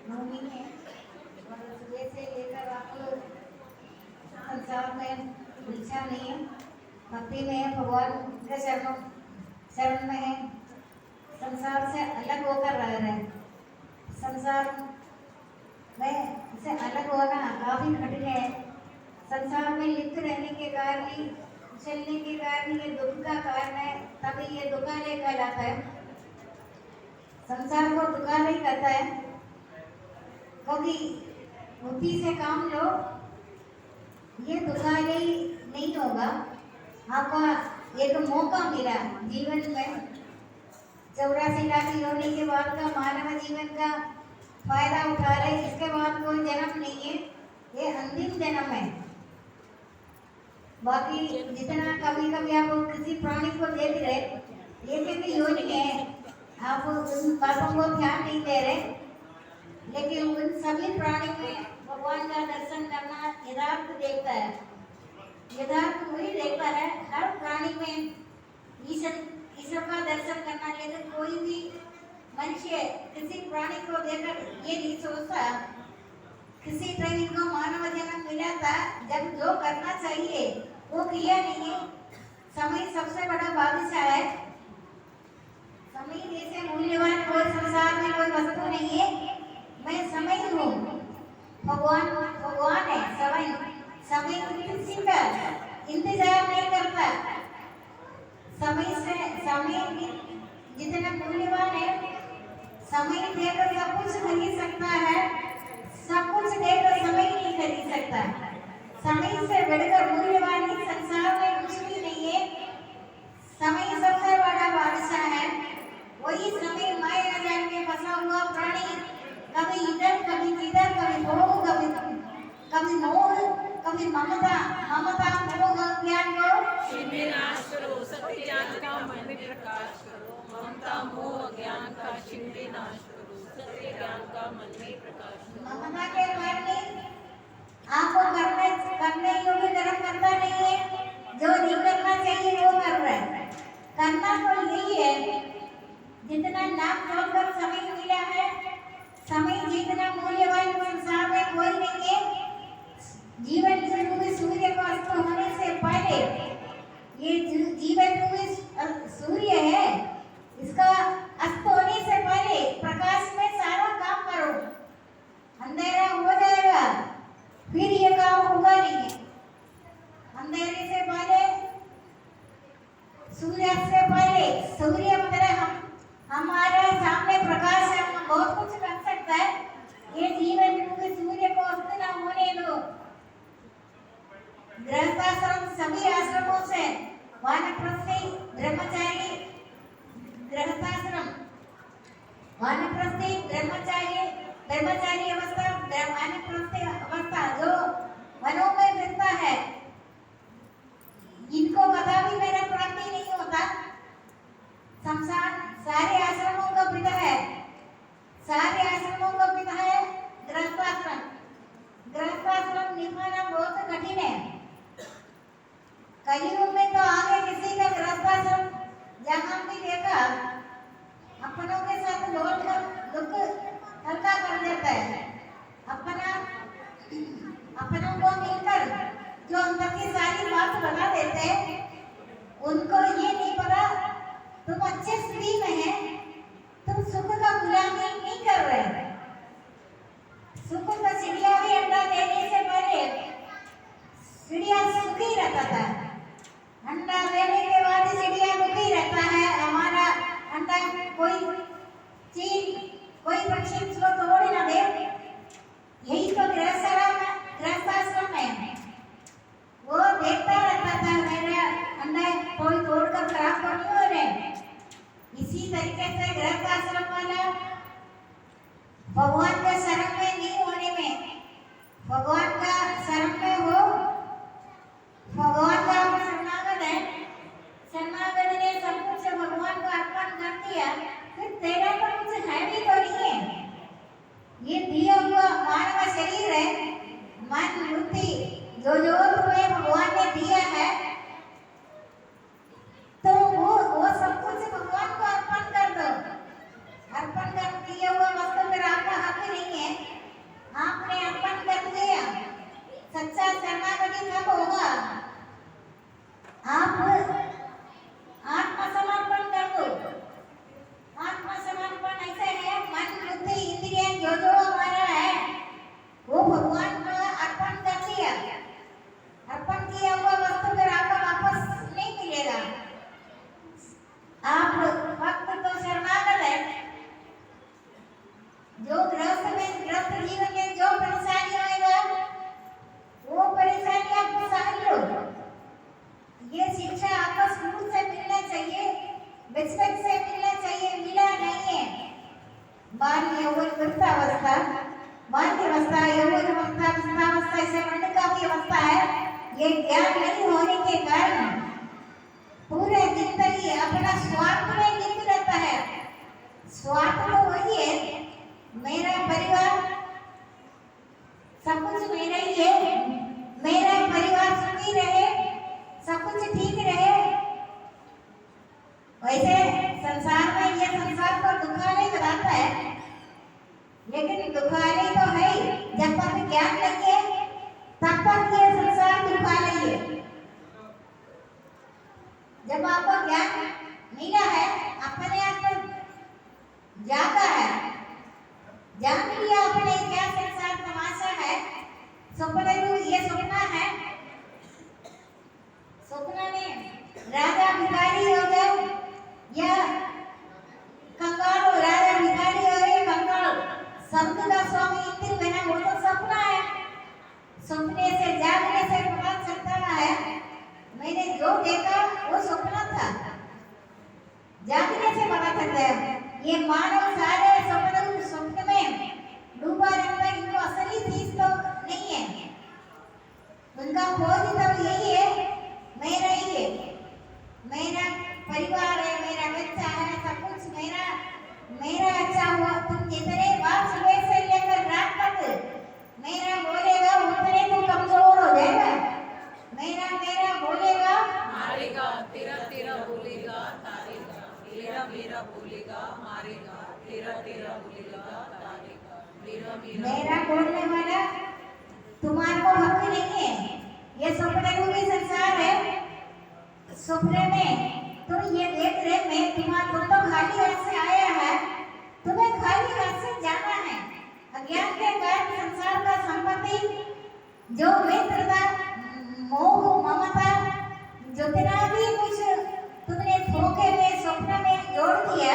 नौवीं में सुबह से लेकर आप संसार में भिक्षा नहीं है, भक्ति में है, भगवान के शरण में है, संसार से अलग होकर रह रहे हैं। संसार में से अलग होना काफी कठिन है। संसार में लिप्त रहने के कारण ही, चलने के कारण ये दुख का कारण है, तभी ये दुखालय कहलाता है। संसार को दुखालय कहता है क्योंकि बुद्धि से काम लो, ये दुखालय नहीं होगा। आपका एक मौका मिला जीवन में, 84 लाख योनि के बाद का मानव जीवन का फायदा उठा रहे। इसके बाद कोई जन्म नहीं है, ये अंतिम जन्म है। बाकी जितना कभी कभी आप किसी प्राणी को देख रहे, ये कितनी योनि है, आप उन बातों को ध्यान नहीं दे रहे, लेकिन उन सभी प्राणी में भगवान का दर्शन करना यथार्थ देखता है। यथार्थ वही देखता है हर प्राणी में ईश्वर का दर्शन करना। लेकिन कोई भी मनुष्य किसी प्राणी को देखकर ये नहीं सोचता, किसी प्राणी को मानव जन्म मिला था जब जो करना चाहिए वो किया नहीं है। समय सबसे बड़ा बादशाह है। समय जैसे मूल्यवान कोई संसार में कोई वस्तु नहीं है। मैं समय हूँ, भगवान है समय किसी का इंतजार नहीं करता। समय जितना मूल्यवान है, समय देकर सब कुछ खरीद सकता है, सब कुछ देकर समय नहीं खरीद सकता। समय से बढ़कर मूल्यवान इस संसार में कुछ भी नहीं है। समय सबसे बड़ा बादशाह है। वही समय माया जाल में फंसा हुआ प्राणी कभी इधर कभी किधर, कभी भोग कभी मोह, कभी ममता मोह ज्ञान को शिवे नाश करो, सत्य ज्ञान का मन में प्रकाश करो। ममता मोह ज्ञान का शिवे नाश करो, सत्य ज्ञान का मन में प्रकाश करो। ममता के कारण आपको करने योग्य कर्म करता नहीं है, जो नहीं करना चाहिए वो कर रहा है। करना तो यही है, जितना नाम जोड़कर समय मिला है, समय जितना मूल्यवान संसार में कोई नहीं है। जीवन रूपी सूर्य को अस्त होने से पहले, ये जीवन रूपी सूर्य है, इसका अस्त होने से पहले प्रकाश में सारा काम करो, अंधेरा हो जाएगा, फिर ये काम होगा नहीं। अंधेरे से पहले, सूर्य से पहले, सूर्य मतलब हमारे सामने प्रकाश है, हम बहुत कुछ कर सकता है। ये जीवन रूपी सूर्य को अस्त न होने दो। गृहस्थाश्रम सभी आश्रमों से वानप्रस्थी ब्रह्मचारी, गृहस्थाश्रम वानप्रस्थी ब्रह्मचारी अवस्था, वानप्रस्थी अवस्था जो वनों में फिरता है, इनको कदा भी मेरा प्राप्ति नहीं होता। संसार सारे आश्रमों का पिता है, सारे आश्रमों का पिता है गृहस्थाश्रम। गृहस्थाश्रम निभाना बहुत कठिन है। कलयुग में तो आगे किसी का गृहस्थाश्रम जहाँ भी देखा अपनों के साथ बोलकर दुख हल्का कर देता है। अपनों को मिलकर जो अंदर की सारी बात बता देते हैं, उनको ये नहीं पता तुम अच्छे स्थिति में है, तुम सुख का गुलामी नहीं कर रहे। सुख का चिड़िया भी अंडा देने से पहले चिड़िया सुखी रहता था, अंडा देने के बाद चिड़िया दुखी रहता है। हमारा अंडा कोई चीज, कोई पक्षी उसको तोड़ ना दे। यही तो गृहस्थाश्रम है। वो देखता रहता था मेरा अंडा कोई तोड़कर खराब तो नहीं हो रहे। इसी तरीके से गृहस्थाश्रम वाला भगवान के शरण में नहीं होने में, भगवान का शरण में हो, भगवान का शरणागत है, शरणागत ने सब कुछ भगवान को अर्पण कर दिया, फिर तेरा तो कुछ है भी तो नहीं है। ये दिया हुआ मानव शरीर है, मन बुद्धि जो ये ज्ञान नहीं होने के कारण पूरे जिंदगी अपना स्वार्थ में लिप्त रहता है। स्वार्थ तो वही है, मेरा परिवार सब कुछ मेरा ही है, मेरा परिवार सुखी रहे, सब कुछ ठीक रहे। वैसे संसार में ये संसार को दुखालय बताता है, लेकिन दुखालय तो है जब तक ज्ञान नहीं है तब तक ये संसार दुखालय है। जब आपको ज्ञान मिला है, अपने आप को जागा है, जान लिया आपने क्या संसार तमाशा है, सपने ये सपना है। सपना में राजा भिखारी हो गए या कंगाल हो, राजा भिखारी हो गए कंगाल, शब्द का स्वामी इंद्र बना, वो तो सपना है। सपने से जागने से पता चलता है मैंने जो देखा वो सपना था, जागने से पता चलता है। ये मानव सारे स्वप्न में डूबा रहता है, इनको असली चीज तो नहीं है। उनका खोज तब यही है, मेरा ही है, मेरा परिवार है, मेरा बच्चा है, सब कुछ मेरा अच्छा हुआ। तुम जितने बार सुबह से लेकर रात तक मेरा बोलेगा उतने तो कमजोर हो जाएगा। मेरा बोलेगा मारेगा, तेरा तेरा बोलेगा तारेगा, मेरा मेरा बोलेगा मारेगा, तेरा तेरा बोलेगा तारेगा, मेरा मेरा बोलने वाला तुम्हारे को हक नहीं है। ये सपने रूपी संसार है। सपने में तुम ये देख रहे तुम तो खाली हाथ से आया है, तुम्हें खाली हाथ से जाना है। अज्ञान के कारण संसार का संपत्ति जो मित्रता, मोह, ममता, जितना भी कुछ तुमने धोखे में स्वप्न में जोड़ दिया,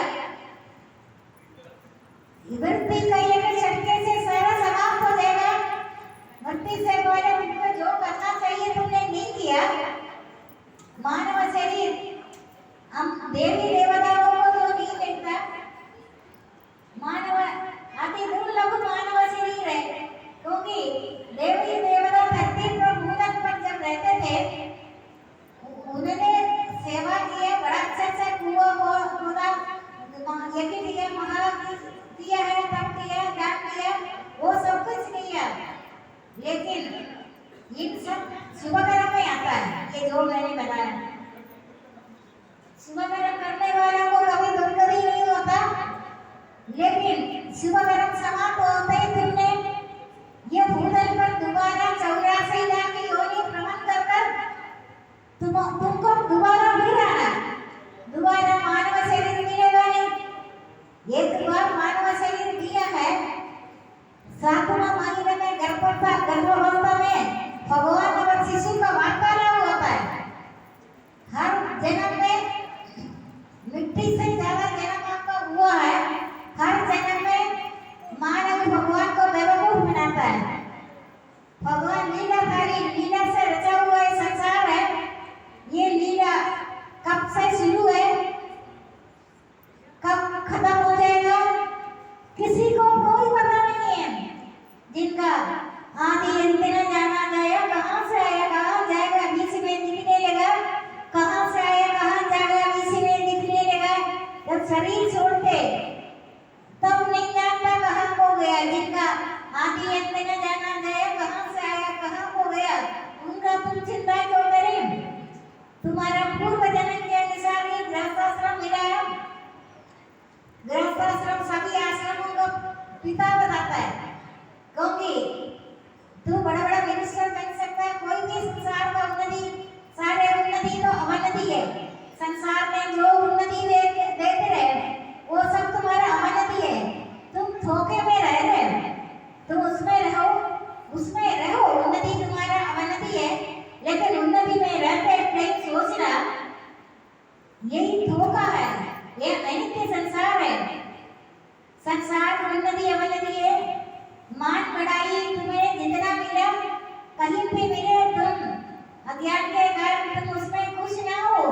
वृत्ति का एक झटके से सारा समाप्त हो जाएगा। मृत्यु से पहले तुमको जो करना चाहिए तुमने नहीं किया। मानव शरीर हम देवी देवताओं को तो नहीं देखता, मानव अति दुर्लभ मानव शरीर है, क्योंकि देवी देवता धरती पर भूतल पर जब रहते थे उन्होंने सेवा किया, बड़ा अच्छा कुआं खोदा, यज्ञ किया, महाराज किया है, तप किया, दान किया, वो सब कुछ किया। लेकिन इन सब शुभ कर्म में आता है, ये जो मैंने बताया। शुभ कर्म करने वालों को कभी दुर्गति नहीं होता, लेकिन शुभ कर्म समाप्त होते ही तुमने ये भूतल पर दोबारा 84 लाख की योनि भ्रमण कर तुमको दोबारा फिर आना, दोबारा मानव शरीर मिलेगा नहीं। एक बार मानव शरीर दिया है, 7वां महीने में गर्भावस्था में भगवान और शिशु का वार्तालाप होता है। हर जन्म में मिट्टी से ज्यादा जन्म आपका हुआ है, हर जन्म में मानव भगवान को बेवकूफ बनाता है। भगवान लीलाधारी, लीला से रचा हुआ ये संसार है। ये लीला कब से शुरू है, कब खत्म हो जाएगा, किसी को कोई पता नहीं है। जिनका आदि अंत न जाना गया, कहाँ से आया कहाँ जाएगा, बीच में दिखने लगा, कहाँ से आया कहाँ जाएगा, बीच में दिखने लगा। जब शरीर छोड़ते तब नहीं जानता कहाँ को गया। जिनका आदि अंत न जाना गया, कहाँ से आया कहाँ को गया, उनका तुम चिंता क्यों करें। तुम्हारा पूर्व जन्म के अनुसार ही गृहस्थाश्रम मिला है। गृहस्थाश्रम सभी आश्रमों का पिता बताता है, क्योंकि तू बड़ा बड़ा मिनिस्टर बन सकता है, कोई भी संसार का उन्नति, सारे उन्नति तो अवनति है। संसार में जो उन्नति देते रहे वो सब तुम्हारा अवनति है। तुम धोखे में रह रहे हो, तुम उसमें रहो, उन्नति तुम्हारा अवनति है। लेकिन उन्नति में रहते नहीं सोचना, यही धोखा है, ये अनित्य संसार है। संसार उन्नति अवनति है। मान बढ़ाई तुम्हें जितना मिला, कहीं भी मिले, तुम अज्ञान के कारण तुम उसमें खुश ना हो,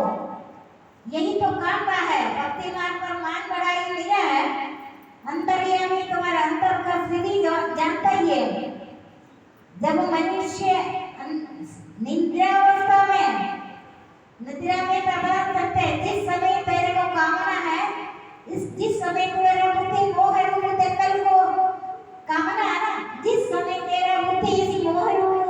यही तो कामना है। भक्ति मार्ग पर मान बढ़ाई मिला है, अंतर्यामी तुम्हारा अंतर का स्थिति जानता ही है। जब मनुष्य निद्रावस्था में, निद्रा में प्रभाव करते हैं। जिस समय तेरे को कामना है, जिस समय तेरा बुद्धि मोह रूप दंगल को कामना है ना, जिस समय तेरा बुद्धि इस मोह रूप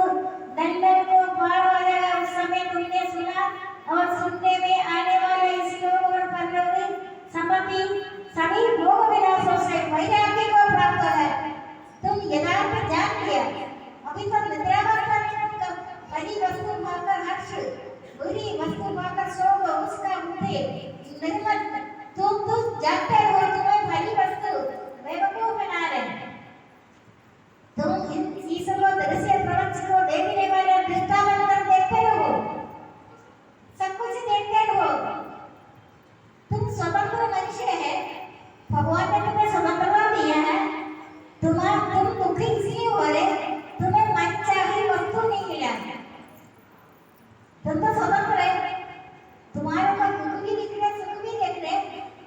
दंगल को पार हो जाएगा, उस समय तुमने सुना और सुनने में आने वाले इस लोक और परलोक संपत्ति सभी भोग विलासों से वैराग्य को प्राप्त है। तुम यथार्थ जान लिया। अभी तो निद्रावस्था में तुम बड़ी वस्तु पाकर हर्ष, बुरी वस्तु पाकर शोक, उसका बुद्धि निर्मल, तुम जागते हो, तुम्हें भली वस्तु बेवकूफ बना रहे। तुम इन चीजों को दृश्य प्रपंच को देखने वाले दृष्टांत देखते रहो, सब कुछ देखते रहो। तुम स्वतंत्र मनुष्य है, भगवान ने तुम्हें स्वतंत्रता दिया है। तुम दुखी इसलिए हो रहे, तुम्हें मनचाही वस्तु नहीं मिला। तुम तो स्वतंत्र है, तुम्हारे को दुख भी दिख रहे, सुख भी दिख रहे,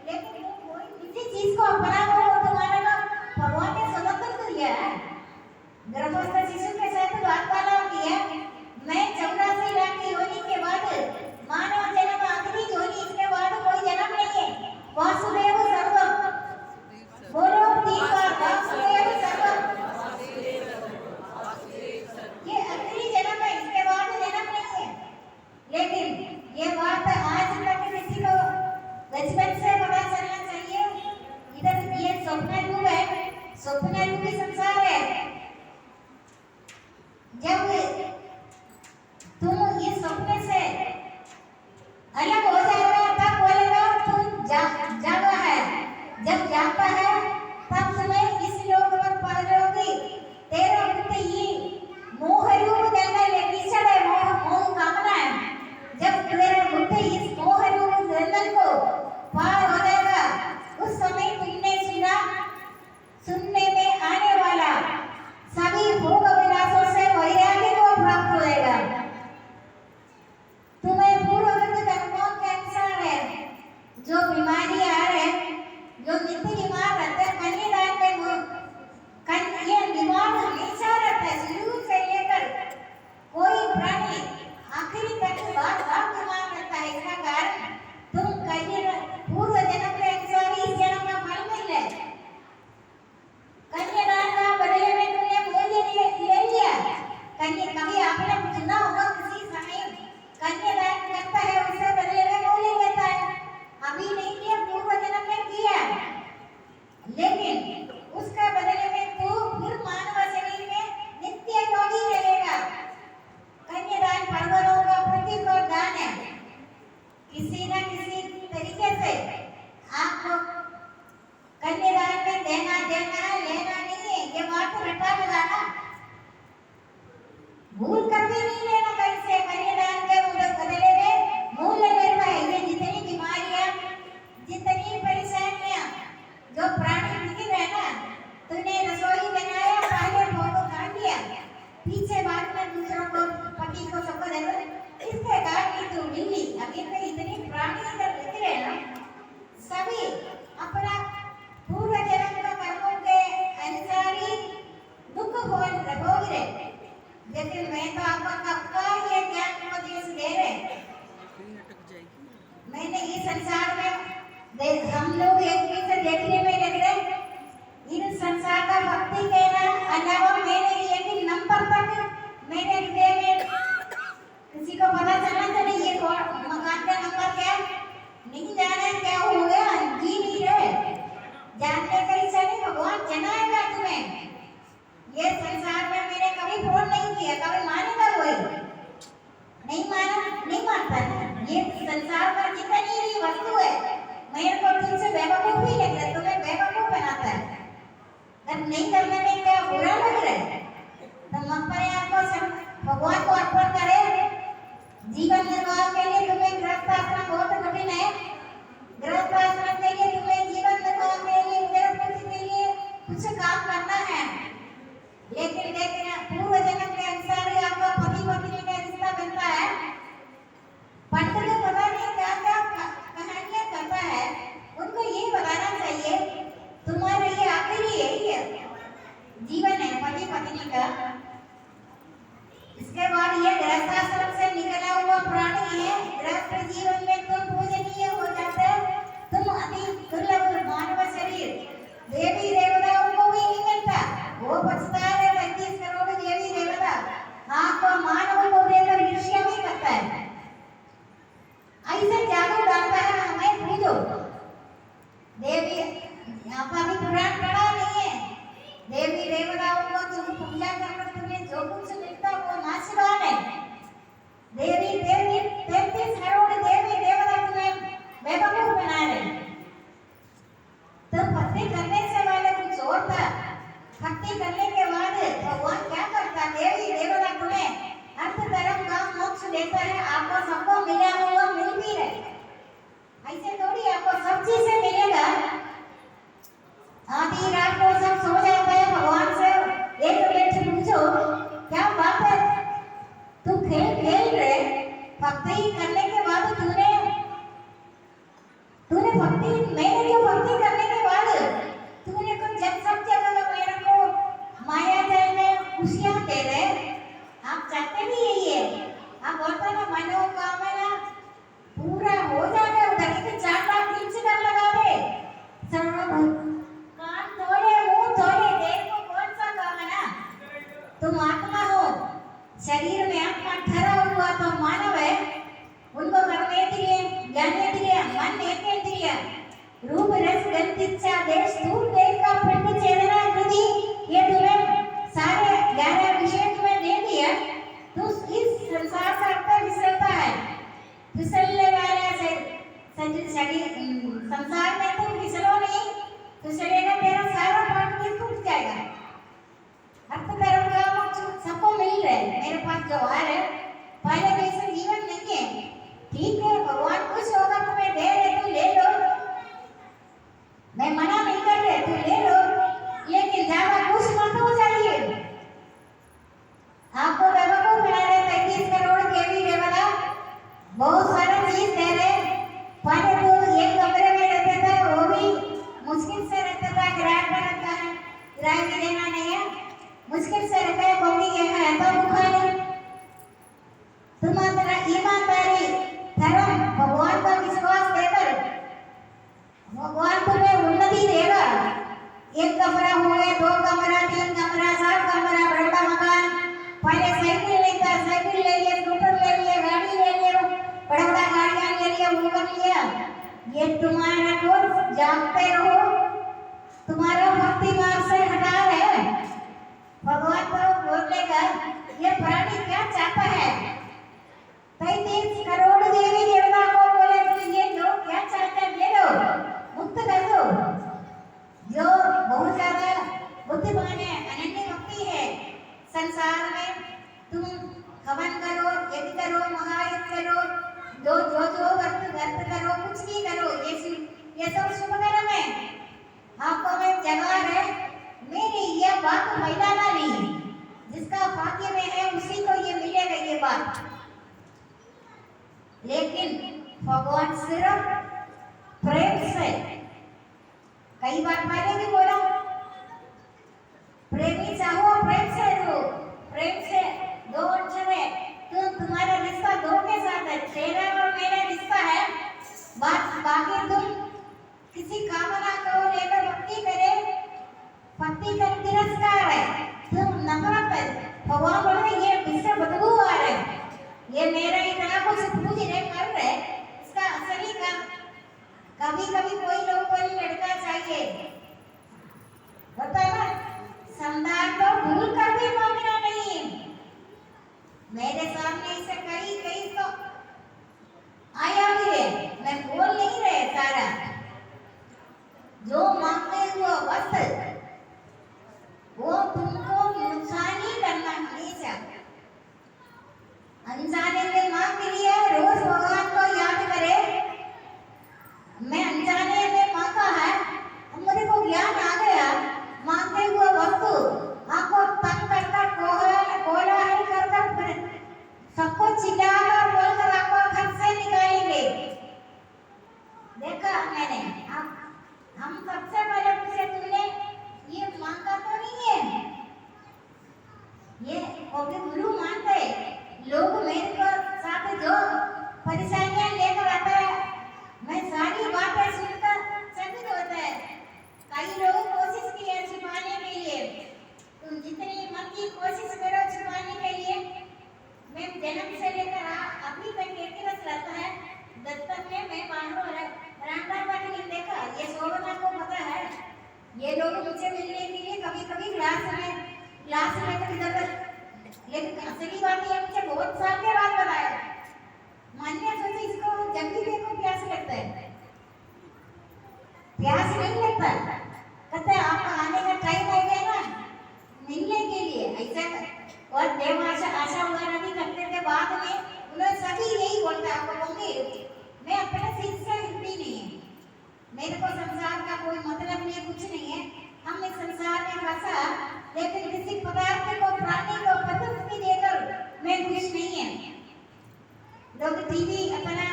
लेकिन तुम कोई किसी चीज को अपना लो, तुम्हारे को भगवान ने स्वतंत्र दिया है। गर्भस्थ शिशु के साथ वार्तालाप किया। मैं 84 लाख की योनि के बाद मानव जन्म, आखिरी योनि, इसके बाद कोई जन्म नहीं है। वासुदेव सर्वम, बोलो तीन बार, वासुदेव सर्वम। ये आखिरी जन्म है, इसके बाद जन्म नहीं है। लेकिन ये बात आज तक किसी को बचपन से पता चलना चाहिए। इधर ये स्वप्न रूप है, स्वप्न रूपी संसार है। जब तुम इस सपने से अलग हो जाएगा, तब बोलेगा तुम जागा है। जब जागता है तब तुम्हें इस लोक में परलोक तेरा बुद्धि ये मोह रूप दंगल कीचड़ है, मोह कामना है। जब तेरा बुद्धि इस मोह रूप दंगल को पार हो जाएगा, उस समय तुमने सुनने में आने वाला सभी भोग विलासों से वैराग्य को प्राप्त होएगा। तुम्हें पूर्वगत कर्मों के अनुसार है जो बीमारी आ रहे, जो नित्य बीमार रहते हैं, कन्यादान में ये बीमार हमेशा रहता है, शुरू से लेकर कोई प्राणी आखिरी तक बार बीमार रहता है। इसका कारण तुम पूर्व जन्म के अनुसार इस जन्म का फल मिल रहा है। कन्यादान का बदले में तुमने मूल्य ले लिया। कभी आपने सुना होगा किसी समय कन्यादान करता है, उससे बदले में मूल्य लेता है। अभी नहीं किया, पूर्व जन्म में किया, लेकिन उसका बदले में तू फिर मानव शरीर में नित्य योगी रहेगा। कन्यादान परवरों का प्रतीक और दान है। किसी न किसी तरीके से आपको कन्यादान में देना है, लेना नहीं है। ये बात रटा लगाना, भूल कर भी नहीं लेना कहीं से। कन्यादान के बदले में मूल्य लेना है। ये जितनी बीमारियां, जितनी परेशानियां जो प्राणी दिख रहे ना, तूने रसोई बनाया, पहले भोग खा लिया, पीछे बाद में दूसरों को, पति को, सबको दे दो, इसके कारण तू मिली। अभी तो इतनी प्राणी इधर दिख रहे ना, सभी अपना पूर्व जन्म का कर्मों के अनुसार ही दुख भोग रहे। लेकिन मैं तो आपको कब का ये ज्ञान उपदेश दे रहे। मैंने इस संसार में हम लोग एक से देखने में लग रहे, इन संसार का भक्ति कहना अलावा मैंने एक नंबर तक मेरे हृदय में किसी को पता चलना चाहिए ये मकान का नंबर क्या नहीं जाना, क्या हो गया, जी नहीं रहे। जानने का इच्छा नहीं, भगवान जनाएगा तुम्हें। ये संसार में मैंने कभी फोन नहीं किया, कभी मानेगा कोई नहीं, नहीं मानता। ये संसार का जितनी भी वस्तु है, मेरे को तुमसे बेवकूफ ही लग रहा है, तुम्हें बेवकूफ बनाता है। अगर नहीं करने में क्या बुरा लग रहा है, तो अपने आप को भगवान को अर्पण करें। जीवन निर्वाह के लिए तुम्हें गृहस्थ आश्रम बहुत कठिन है। गृहस्थ आश्रम के लिए तुम्हें जीवन निर्वाह के लिए, गृहस्थ के लिए कुछ काम करना है। लेकिन पूर्व जन्म के अनुसार ही आपका पति पत्नी का रिश्ता बनता है। पंडित पता नहीं क्या क्या कहानियां करता है, उनको ये बताना चाहिए तुम्हारा ये आखिरी यही है जीवन है पति पत्नी का। बाद ये गृहस्थाश्रम से निकला हुआ प्राणी है। गृहस्थ जीवन में तुम पूजनीय हो जाते, तुम अति दुर्लभ मानव शरीर देवी देवताओं को भी नहीं मिलता। वो बचता है 35 करोड़ देवी देवता, आपको मानव को देकर ईर्ष्या भी करता है, ऐसे जादू डालता है हमें पूजो। देवी यहाँ पर भी पुराण पढ़ा नहीं है। देवी देवताओं को तुम पूजा करकर तुम्हें जो कुछ मिलता वो नाशवान है। देवी देवी 33 करोड़ देवी देवता तुम्हें बेवकूफ बना रहे। तो भक्ति करने से वाले कुछ और था। भक्ति करने के बाद भगवान क्या करता, देवी देवता तुम्हें अर्थ धर्म काम मोक्ष देता है। आपको सबको मिला हुआ मिल भी रहे, ऐसे थोड़ी आपको सब चीजें मिलेगा। आधी रात को सब सो जाते हैं, भगवान से एक मिनट पूछो क्या बात है, तू खेल रहे। भक्ति करने के बाद तूने भक्ति, मैंने जो भक्ति करने के बाद तूने तो जब सब जगह मेरे को माया जाल में खुशियां दे रहे। आप चाहते भी यही है, आप बोलते ना मनोकामना पूरा हो जाए उधर के 4 बार नीचे कर लगा दे। कान तोड़े मुंह तोड़े, देखो कौन सा कामना। तुम आत्मा हो, शरीर में आत्मा ठहरा हुआ तो मानव है। उनको कर्मेंद्रिय, ज्ञानेंद्रिय, मन एकेंद्रिय, रूप रस गंध इच्छा देश स्थूल देह का पिंड चेतना हृदय, ये तुम्हें सारे 11 विषय तुम्हें दे दिया। तो इस संसार का अर्थ फिसलता है, फिसलने वाला से शरीर संसार में तुम फिसलो नहीं, फिसलेगा तेरा सारा पाठ भी टूट जाएगा। अर्थ धर्म का मोक्ष सबको मिल रहा है। मेरे पास जवाहर है, पहले जैसे जीवन नहीं है। ठीक है, भगवान कुछ होगा तुम्हें दे रहे, तुम ले लो, मैं मना नहीं कर रहे, तुम ले लो, लेकिन ज्यादा खुश मत हो जाइए। आपको बेवकूफ बना रहे 35 करोड़ देवी देवता, बहुत सारा चीज दे रहे। पहले तो एक कमरे में रहते थे, वो भी मुश्किल से रहता था, किराया पर रहता है, किराया भी देना नहीं है, मुश्किल से रहता है, कौड़ी है तो भूखा नहीं। तुम्हारा ईमानदारी धर्म भगवान का विश्वास देकर भगवान तुम्हें उन्नति देगा। 1 कमरा हो गया, 2 कमरा, 3 कमरा, 7 कमरा, बड़ा मकान। पहले साइकिल लेता, साइकिल ले लिया, स्कूटर ले लिया, गाड़ी ले लिया, बड़ा गाड़ियां ले लिया, वो कर लिया। ये तुम्हारा को जानते रहो, तुम्हारा भक्ति मार्ग से हटा रहे। भगवान को बोलेगा ये प्राणी क्या चाहता है। 35 करोड़ देवी देवता को बोले तो ये जो क्या चाहते हैं ले लो, मुक्त कर दो। जो बहुत ज्यादा बुद्धिमान है, अनन्य भक्ति है, संसार में तुम हवन करो, यज्ञ करो, महायज्ञ करो, जो व्रत करो, कुछ भी करो, ये सब शुभ कर्म है। आपको मैं जगा रहे, मेरी ये बात फैलाना नहीं, जिसका भाग्य में है उसी को ये मिलेगा ये बात। लेकिन भगवान सिर्फ प्रेम से, कई बार पहले भी बोला, प्रेमी चाहो प्रेम से दो, प्रेम से 2 अक्षर है, तुम्हारा रिश्ता 2 के साथ है, तेरा और मेरा रिश्ता है। बाकी तुम किसी कामना को लेकर भक्ति करे, भक्ति का तिरस्कार है, तुम नफरत है। भगवान बोले ये विषय बदबू आ रहे, ये मेरा इतना कुछ पूछ रहे कर रहे, इसका असली का कभी कभी कोई लोग कोई लड़का चाहिए होता है ना, संदार तो भूल कर भी मांगना नहीं। मेरे सामने इसे कई तो आया भी है, मैं बोल नहीं रहे सारा, जो मांगते हुआ वस्त्र वो तुमको नुकसान ही करना हमेशा। अनजाने में मांग लिया, रोज भगवान को याद करे। मैं अनजाने में मांगा है, अब मुझे को ज्ञान आ गया, मांगते हुए वस्तु आपको तंग करकर कोलाहल कर हंसने बात ये मुझे बहुत साल के बाद बताया। मान्या सोची इसको जब भी देखो प्यास लगता है, प्यास नहीं लगता, कहते हैं आपका आने का टाइम हो गया ना मिलने के लिए ऐसा। और देव आशा वगैरह भी करते थे बाद में, उन्होंने सभी यही बोलता आपको कहूँगी मैं अपने सिर से हिलती नहीं है, मेरे को संसार का कोई मतलब नहीं, कुछ नहीं है। हम इस संसार में फंसा, लेकिन किसी पदार्थ को प्राणी को पद्धति देकर मैं खुश नहीं है। लोग टीवी अपना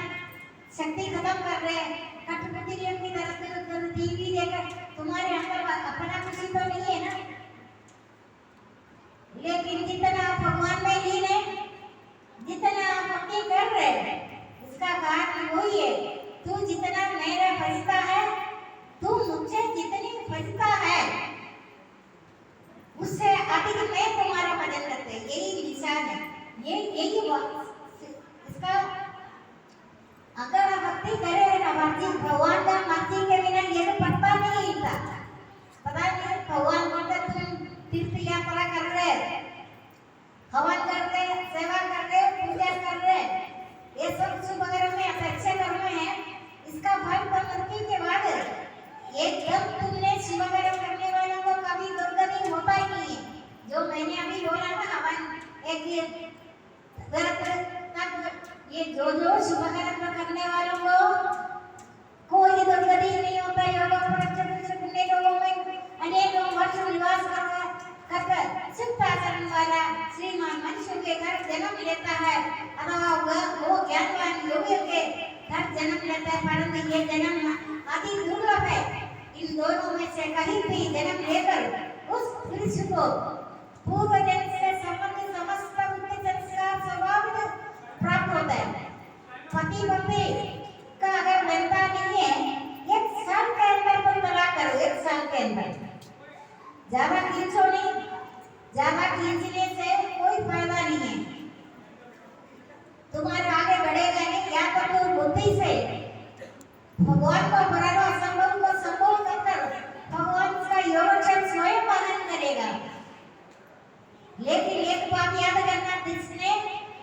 शक्ति खत्म कर रहे हैं, कठपुतलियों की तरफ से टीवी देखकर तुम्हारे अंदर अपना खुशी तो नहीं है ना। लेकिन जितना भगवान में लीन है, जितना भक्ति कर रहे हैं, इसका कारण वही है, तू जितना मेरा फरिश्ता है, तू मुझसे जितनी फरिश्ता है, उससे अधिक मैं तुम्हारा भजन करते हैं। यही निशान है, यही इसका अगर आप भक्ति करें ना, भक्ति भगवान का भक्ति के बिना ये तो पता नहीं हिलता। पता नहीं भगवान बोलते तुम तीर्थ यात्रा कर रहे, हवन कर रहे, सेवा कर रहे, पूजा कर रहे, ये सब शुभ वगैरह में अच्छे कर्म है, इसका फल तो मृत्यु के बाद एकदम तुमने शिव वगैरह करने वालों को कभी दुर्गति होता ही नहीं है। जो मैंने अभी बोला ना हवन एक ये जो शुभ कर्म करने वालों को कोई दुर्गति नहीं होता। योगों पुण्य लोगों में अनेकों वर्ष निवास कर सिद्ध आचरण वाला श्रीमान मनुष्य के घर जन्म लेता है, अथवा वो ज्ञानवान योगी के घर जन्म लेता है, परंतु ये जन्म अति दुर्लभ है। इन दोनों में से कहीं भी जन्म लेकर उस पुरुष को पूर्व जन्म से संबंधित समस्त बुद्धि संस्कार स्वभाव प्राप्त होता है। पति पत्नी का अगर बनता नहीं है, 1 साल के अंदर कोई तलाक करो, 1 साल के अंदर ज्यादा खींचो नहीं, ज्यादा खींचने से कोई फायदा नहीं है, तुम्हारा आगे बढ़ेगा नहीं। या तो तुम बुद्धि से भगवान को बनाना, असंभव को संभव कर भगवान का योगक्षेम स्वयं वहन करेगा। लेकिन एक बात याद करना, जिसने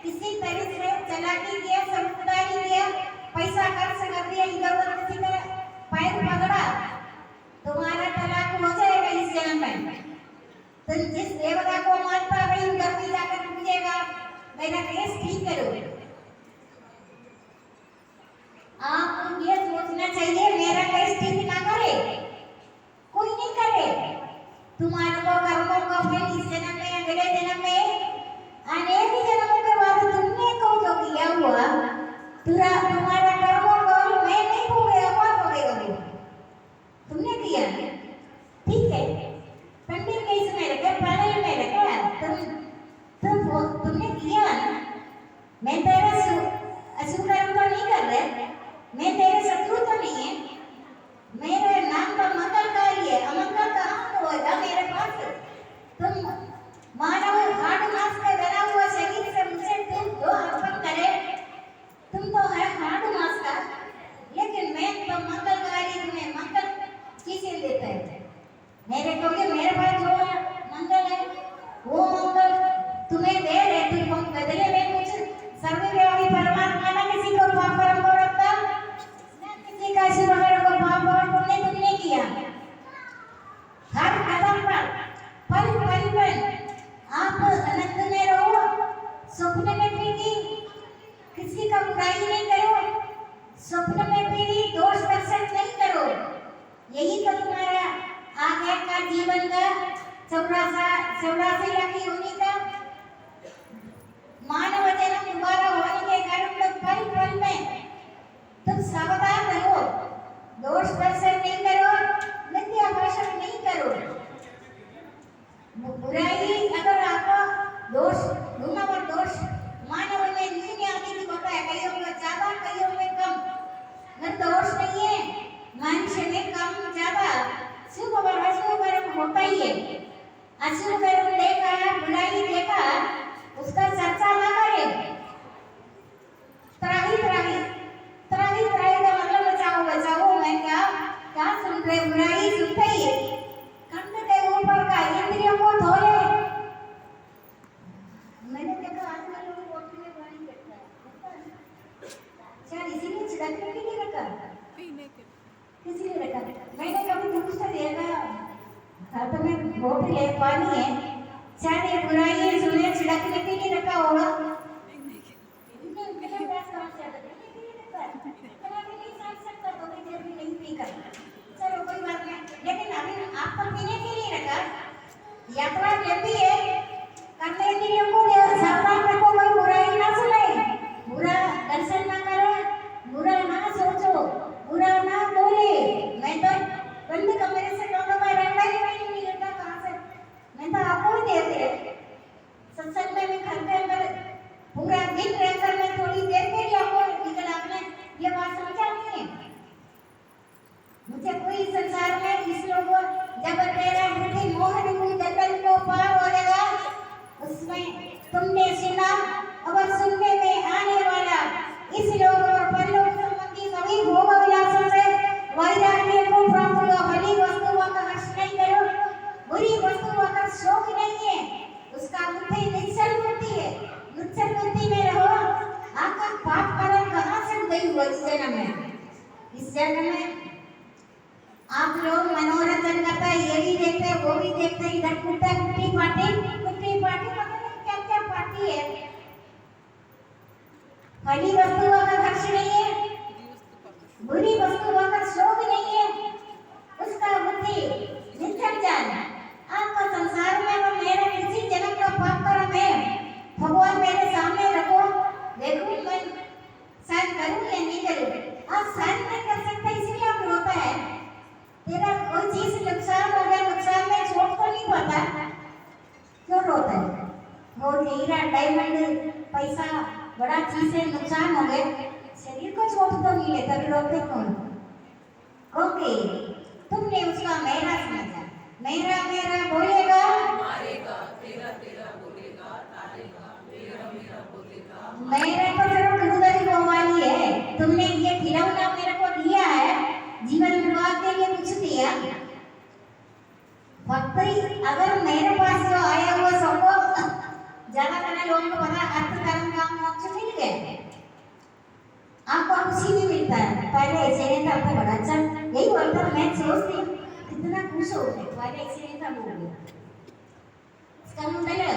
किसी तरह से चालाकी किया, समझदारी किया, पैसा खर्च कर दिया, इधर उधर किसी का पैर पकड़ा, तुम्हारा तलाक हो जाएगा इस जन्म में। तुम जिस देवता को मानता है उधर भी जाकर पूछेगा मेरा केस ठीक करो। आपको ये सोचना चाहिए मेरा केस ठीक ना करे, कोई नहीं करे। तुम्हारे को कर्मों का फल इस जन्म में, अगले जन्म में, अनेक जन्मों के बाद तुमने को जो किया हुआ तुम्हारा कर्मों को मैं नहीं भोगेगा, कौन भोगेगा? वो तुमने किया, ठीक है। पंडित के इसमें रखे, प्रलय में रखे, तुमने किया। मैं तेरा अशुभ कर्म तो नहीं कर रहे, मैं तेरे शत्रु तो नहीं है, मेरे नाम का मंगलकारी है, अमंगल कहाँ होगा मेरे पास? तुम मानव हाट छिड़कने के लिए रखा, पीने के किस लिए रखा? मैंने कभी पूछा देखा हाथ में बोतल है, पानी है, शायद ये बुराई है इसलिए छिड़कने के लिए रखा होगा। पीने के इनके बिना प्यास कहाँ से आता है? पीने के लिए रखा है। इतना भी नहीं समझ सकता तो भी जब भी नहीं पी कर, चलो कोई बात नहीं, लेकिन अभी आपको पीने के लिए रखा। यात्रा लंबी है, करने के लिए हमको सावधान रखो, कोई बुराई ना सुने, बुरा दर्शन ना करे, बुरा ना सोचो, बुरा ना बोले। मैं तो बंद कमरे से दोनों में रहना ही नहीं निकलता कहाँ से, मैं तो आपको ही देते है सत्संग में भी घर के अंदर पूरा दिन रहकर मैं थोड़ी देर के लिए आपको निकल, आपने ये बात समझा नहीं है। मुझे कोई संसार में इस लोगों जब तेरा बुद्धि मोहन मुझ दंडन को पार हो जाएगा, उसमें तुमने सुना और सुनने में आने वाला इस लोक और परलोक संबंधी सभी भोग विलासों से वैराग्य को प्राप्त करो। भली वस्तुओं का हर्ष नहीं करो, बुरी वस्तुओं का शौक नहीं है, उसका बुद्धि निश्चल बुद्धि है, निश्चल बुद्धि में रहो। आपका पाप कर्म कहाँ से उदय हुआ इस जन्म में? इस जन्म में आप लोग मनोरंजन करते हैं, ये भी देखते हैं वो भी देखते हैं, इधर कुत्ता कुत्ती पार्टी पता नहीं क्या क्या पार्टी है। भली वस्तुओं का खर्च नहीं है, बुरी वस्तुओं का शौक नहीं है, उसका बुद्धि निश्चल ज्ञान। आपका संसार में वो मेरे किसी जन्म का पाप कर्म है, भगवान मेरे सामने रखो, देखो मैं सहन करूं या नहीं करूं। आप सहन नहीं कर सकते इसलिए आप रोता है, तेरा कोई चीज नुकसान हो गया, नुकसान में चोट तो नहीं पता, क्यों रोता है? वो हीरा डायमंड पैसा बड़ा चीज है, नुकसान हो गए, शरीर को चोट तो नहीं लेता, रोते कौन? क्योंकि तुमने उसका मेरा समझा, मेरा मेरा बोलेगा मारेगा, तेरा तेरा बोलेगा, तारेगा, मेरा मेरा बोलेगा। मेरा तो सिर्फ गुरुदारी वाली है, तुमने ये खिलौना मेरे को दिया है, जीवन निर्वाह के लिए कुछ दिया। भक्ति अगर मेरे पास जो आया हुआ सबको ज्यादा करने लोगों को पता अर्थ कर्म काम मोक्ष मिल गए, आपको खुशी भी मिलता है। पहले ऐसे नहीं था, आपको बड़ा अच्छा यही बोलता, मैं सोचती हूँ कितना खुश हो गए, पहले ऐसे नहीं था लोग। इसका मतलब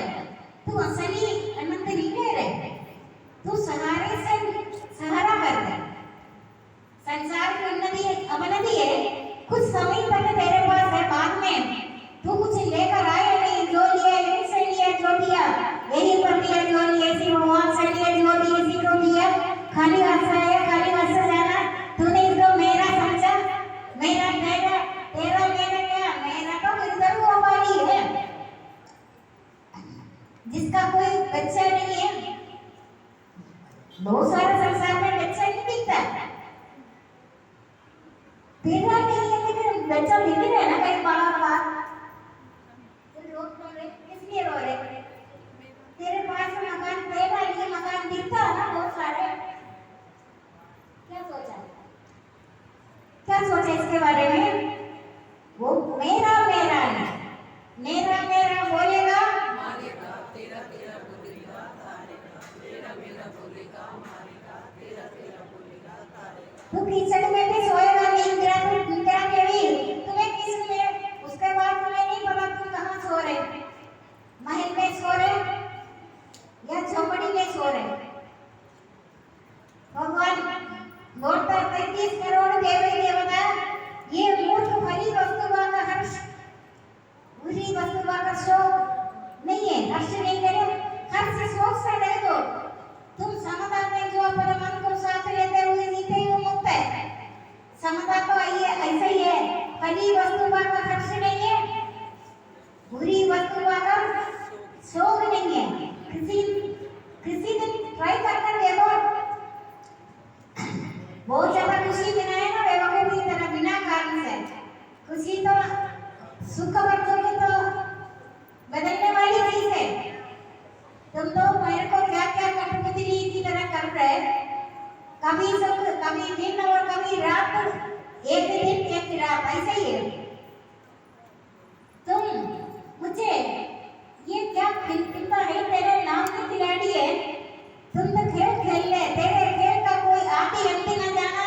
तू असली अनंत नहीं ले रहे, तू सहारे से सहारा कर रहे। संसार की उन्नति अवनति है, कुछ समय तक तेरे पास है, बाद में तू कुछ लेकर आए नहीं, जो लिया यहीं से लिया, जो दिया यहीं पर दिया, जो लिया इसी भगवान से लिया, जो दिया इसी को दिया, खाली हाथ से आया खाली हाथ से जाना। तूने इसको मेरा समझा, मेरा तेरा, तेरा मेरा क्या, मेरा तो इधर वो वाली है जिसका कोई बच्चा नहीं है। बहुत सारे संसार में बच्चा नहीं दिखता, तेरा नहीं है लेकिन बच्चा दिख रहा है ना कहीं बार, इसलिए रो रहे। तेरे पास में मकान तेरा लिए मकान दिखता है ना बहुत सारे, क्या सोचा इसके बारे में? वो मेरा मेरा है, मेरा मेरा बोलेगा मारेगा, तेरा तेरा बोलेगा, तारेगा, मेरा मेरा बोलेगा, मारेगा, तेरा तेरा बोलेगा, तारेगा। तू कीचड़ में भी सोएगा नहीं, इंदिरा के भी तुम्हें किस में, उसके बाद तुम्हें नहीं पता तुम कहाँ सो रहे, महल में सो रहे या झोपड़ी में सो रहे। भगवान बोलता 33 करोड़ देवी देवता, ये मूर्ख भली वस्तुओं का हर्ष, बुरी वस्तुओं का शौक नहीं है, हर्ष नहीं करे, हर्ष शौक से रह दो। तुम समता में जो अपने मन को साथ लेते हुए जीते हुए मुक्त है, समता तो ऐसा ही है, भली वस्तुओं का हर्ष नहीं है, बुरी वस्तुओं का शौक नहीं है। किसी दिन ट्राई करके देखो, बहुत ज्यादा खुशी मिलाए ना बेवकूफ की तरह बिना कारण से, खुशी तो सुख वस्तु की तो बदलने वाली चीज है। तुम तो मेरे को क्या क्या कठपुतली की तरह कर रहे, कभी सुख कभी दिन और कभी रात, एक दिन एक रात, ऐसे ही है। तुम मुझे ये क्या खिलता है, तेरे नाम की खिलाड़ी है, तुम तो खेल खेल ले, तेरे खेल का कोई आती अंती न जाना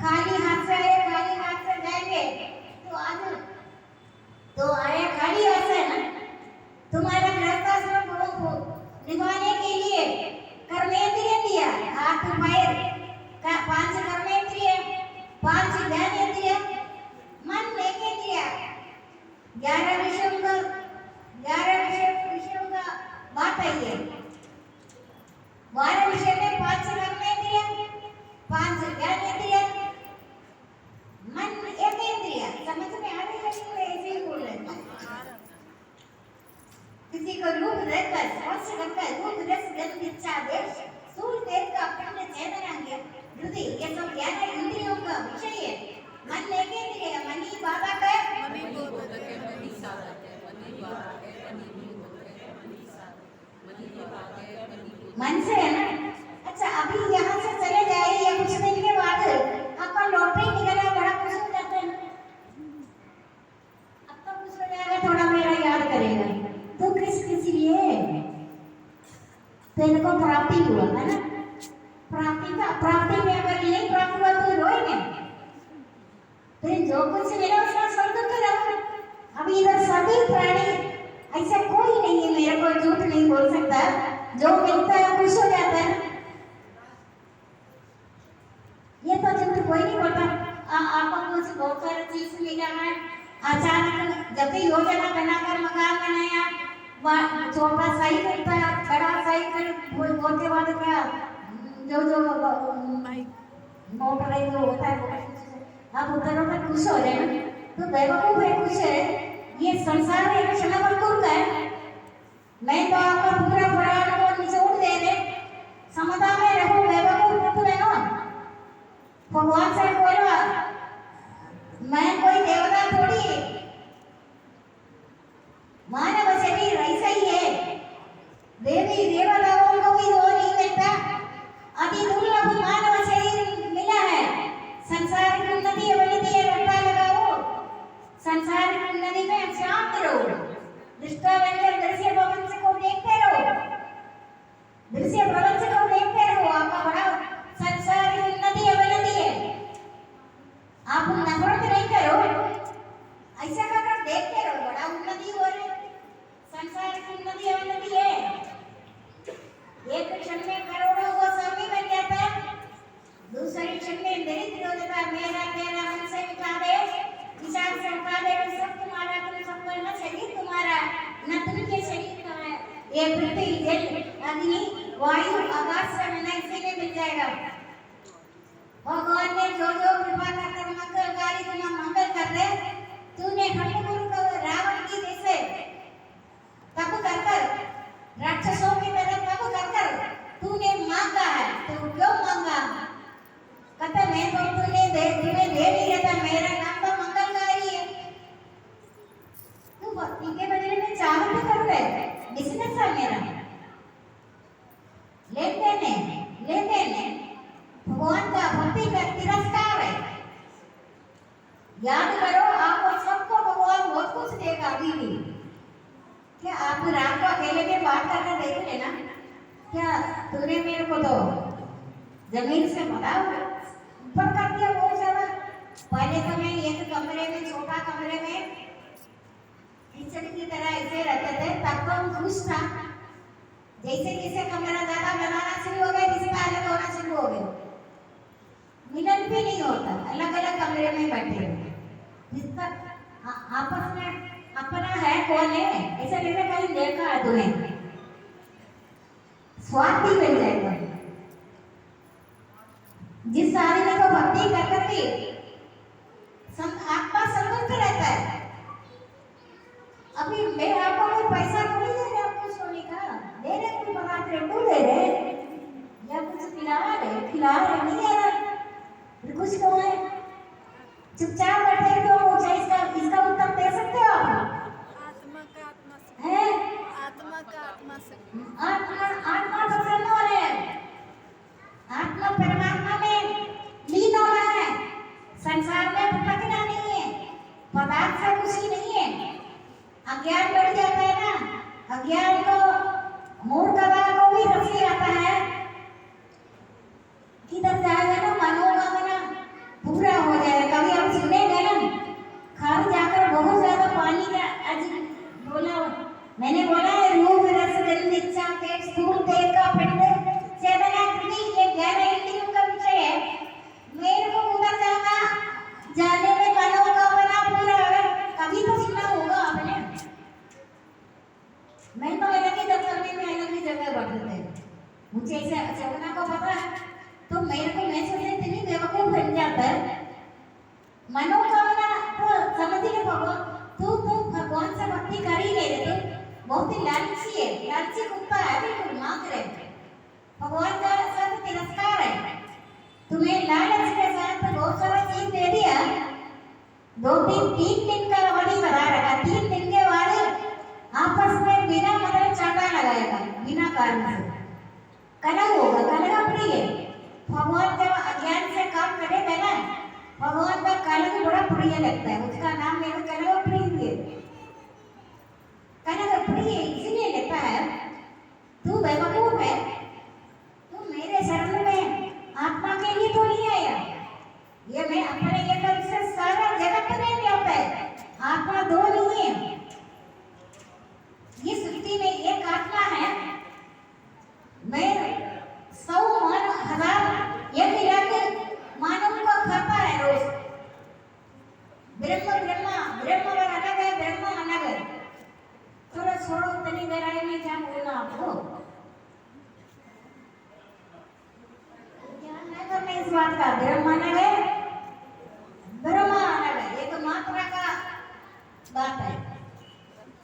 खाली हाथ से आए खाली हाथ से जाएंगे तो आज तो आया खाली हाथ से ना। तुम्हारा गृहस्थाश्रम को निभाने के लिए कर्मेंद्रिय दिया, हाथ पैर का 5 कर्मेंद्रिय, 5 ज्ञानेंद्रिय, मन नेकेंद्रिय, 11 विषयों का बात है ये। 12 विषय में 5 कर्मेंद्रिय, 5 ज्ञानेंद्रिय, मन एकेंद्रिय। समझ में आ रही है कि मैं ऐसे ही बोल रही हूँ? किसी को रूप रहकर स्पर्श करकर रूप रस गंध इच्छा देश स्थूल देह का पिंड चेतनांग हृदय ये सब 11 इंद्रियों का विषय है। मन एकेंद्रिय, मन ही बाधक है, मनी बोधक है, मनी साधक है, मनी बाधक है, मनी बोधक है, मनी साधक, मनी बाधक है, मनी बोधक। मन से है ना। अच्छा अभी यहाँ से चले जाए या कुछ दिन के बाद आपका लॉटरी निकला, बड़ा खुश हो जाते हैं। अब तो खुश हो जाएगा, थोड़ा मेरा याद करेगा तो किस लिए तेरे को प्राप्ति हुआ है ना। प्राप्ति में अगर नहीं प्राप्त हुआ तो रोएंगे। तो जो कुछ मिला उसका स्वर्ग तो रहो। अभी इधर सभी प्राणी ऐसा कोई नहीं है, मेरे को झूठ नहीं बोल सकता, जो मिलता है खुश हो जाता है। ये तो झूठ कोई नहीं बोलता। आपको कुछ बहुत सारी चीज मिला है, अचानक जब भी योजना बनाकर मकान बनाया, छोटा साइकिल था, बड़ा साइकिल बोलते बाद का जो मोटर है जो होता है आप उतरो पर खुश हो रहे हैं तो बेवकूफ है खुश है। ये संसार एक क्षणभंगुर का है। मैं तो आपका पूरा पुराण को निचोड़ दे रहे, समझा में रहो बेवकूफ मत बनो। भगवान से बोलो मैं कोई देवता थोड़ी, मानव शरीर ऐसा ही है। देवी देवताओं को भी वो नहीं मिलता, अति दुर्लभ मानव शरीर मिला है। संसार की उन्नति बनती है, रट्टा लगाओ संसार की उन्नति में शांत रहो, दृष्टा बनकर दृश्य प्रपंच को देखते रहो, दृश्य प्रपंच को देखते रहो। आपका बड़ा संसार की उन्नति बनती है, आप नफरत नहीं करो, ऐसा कर देखते रहो, बड़ा उन्नति हो रही है, संसार की उन्नति है। एक क्षण में करोड़ों को स्वामी बन जाता है, दूसरे क्षण में दरिद्र हो जाता है। मेरा तेरा मन से मिटा दे, विचार से हटा दे, सब तुम्हारा, तुम सबको न शरीर तुम्हारा न तुमके शरीर का है। ये पृथ्वी जल अग्नि वायु आकाश से मिलना इसीलिए मिल जाएगा। भगवान ने जो कृपा कर मंगलकारी तुम्हें मंगल कर दे, तूने खंडपुर को रावण की जैसे तप कर राक्षसों की तरह तप कर तूने मांगा है, तो क्यों मांगा? कहता मैं तो तुम्हें दे दिया था, मेरा नाम तो मंगलकारी है। तू भक्ति के बदले में चाहत कर रहे, बिजनेस है मेरा, लेन देन भगवान का भक्ति का तिरस्कार है। याद करो आपको सबको भगवान बहुत कुछ देगा अभी भी। क्या आप रात को अकेले में बात करके देख लेना, क्या तूने मेरे को तो जमीन से बताओ ऊपर कर दिया बहुत सारा। पहले तो मैं एक कमरे में, छोटा कमरे में किचन की तरह ऐसे रहते थे, तब तो हम खुश था। जैसे जैसे कमरा ज्यादा बनाना शुरू हो गया, किसी का अलग होना शुरू हो गया, मिलन भी नहीं होता, अलग अलग कमरे में बैठे जिसका आपस में अपना है कौन है ऐसा मैंने कहीं देखा है तुम्हें, स्वार्थ भी बन जाएगा। जिस आदमी को भक्ति कर भी आत्मा संतुष्ट रहता है। अभी मैं आपको कोई पैसा थोड़ी दे रहे, आपको सोने का दे रहे, कोई पदार्थ लड्डू दे रहे या कुछ खिला रहे नहीं दे रहे, कुछ कहो है चुपचाप बैठे तो इसका उत्तर दे सकते हो आप? आत्मा का आत्मा से है आत्मा का आत्मा से आत्मा प्रसन्न हो रहे हैं, आत्मा परमात्मा में लीन होना है, संसार में भटकना नहीं है, पदार्थ से खुशी नहीं है। अज्ञान बढ़ जाता है ना, अज्ञान को मूर्खता को भी हंसी आता है, किधर जाएगा ना मनोकामना पूरा तीन दिन का अवधि बता रखा, 3 दिन के बाद आपस में बिना मतलब चाटा लगाएगा, बिना कारण से कलह होगा, कलह प्रिय। भगवान जब अज्ञान से काम करेगा ना, भगवान का कलह बड़ा प्रिय लगता है, उसका नाम है कलह प्रिय। कलह प्रिय इसलिए लेता है, तू बेवकूफ है, तू मेरे शरण में आत्मा के लिए तो नहीं आया, ये मैं अपने एकदम से सारा जगत में व्याप्त है, आत्मा दो नहीं है। ये सृष्टि में एक आत्मा है, मैं 100 मान 1000 1 लाख मानव को खाता है रोज। ब्रह्म ब्रह्मा ब्रह्म और अलग है, ब्रह्म अलग है। थोड़ा छोड़ो, इतनी गहराई में क्या बोलना आपको, ध्यान है तो मैं इस बात का, ब्रह्म अलग है, ब्रह्मा अलग है, एक मात्रा का बात है।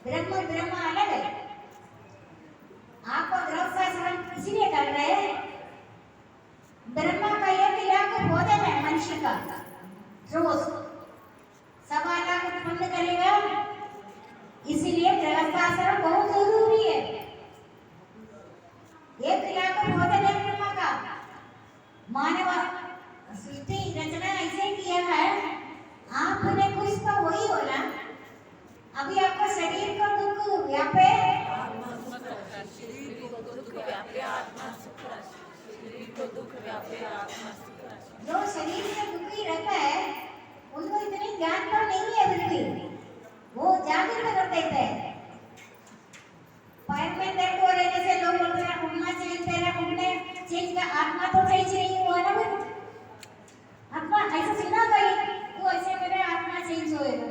ब्रह्म ब्रह्मा अलग है। आपको गृहस्थाश्रम इसलिए कर रहे हैं, ब्रह्मा का 1 लाख भोजन है मनुष्य का रोज, 1.25 लाख उत्पन्न करेगा, इसलिए गृहस्थाश्रम बहुत जरूरी है। 1 लाख भोजन है ब्रह्मा का। मानव सृष्टि रचना ऐसे किया है, आपने कुछ तो वही हो ना, अभी आपको शरीर को दुख व्यापे, शरीर को दुख व्यापे आत्मा सुख रस, शरीर को दुख व्यापे आत्मा सुख रस। जो शरीर से दुखी रहता है उनको इतनी ज्ञान तो नहीं है, फिर भी वो जागृत कर देते हैं। पैर में दर्द हो रहे जैसे लोग बोलते हैं घूमना चाहिए, तेरा घूमने चेंज का, आत्मा तो सही नहीं हुआ ना, आत्मा ऐसा सुना गई तो ऐसे मेरे आत्मा चेंज होएगा।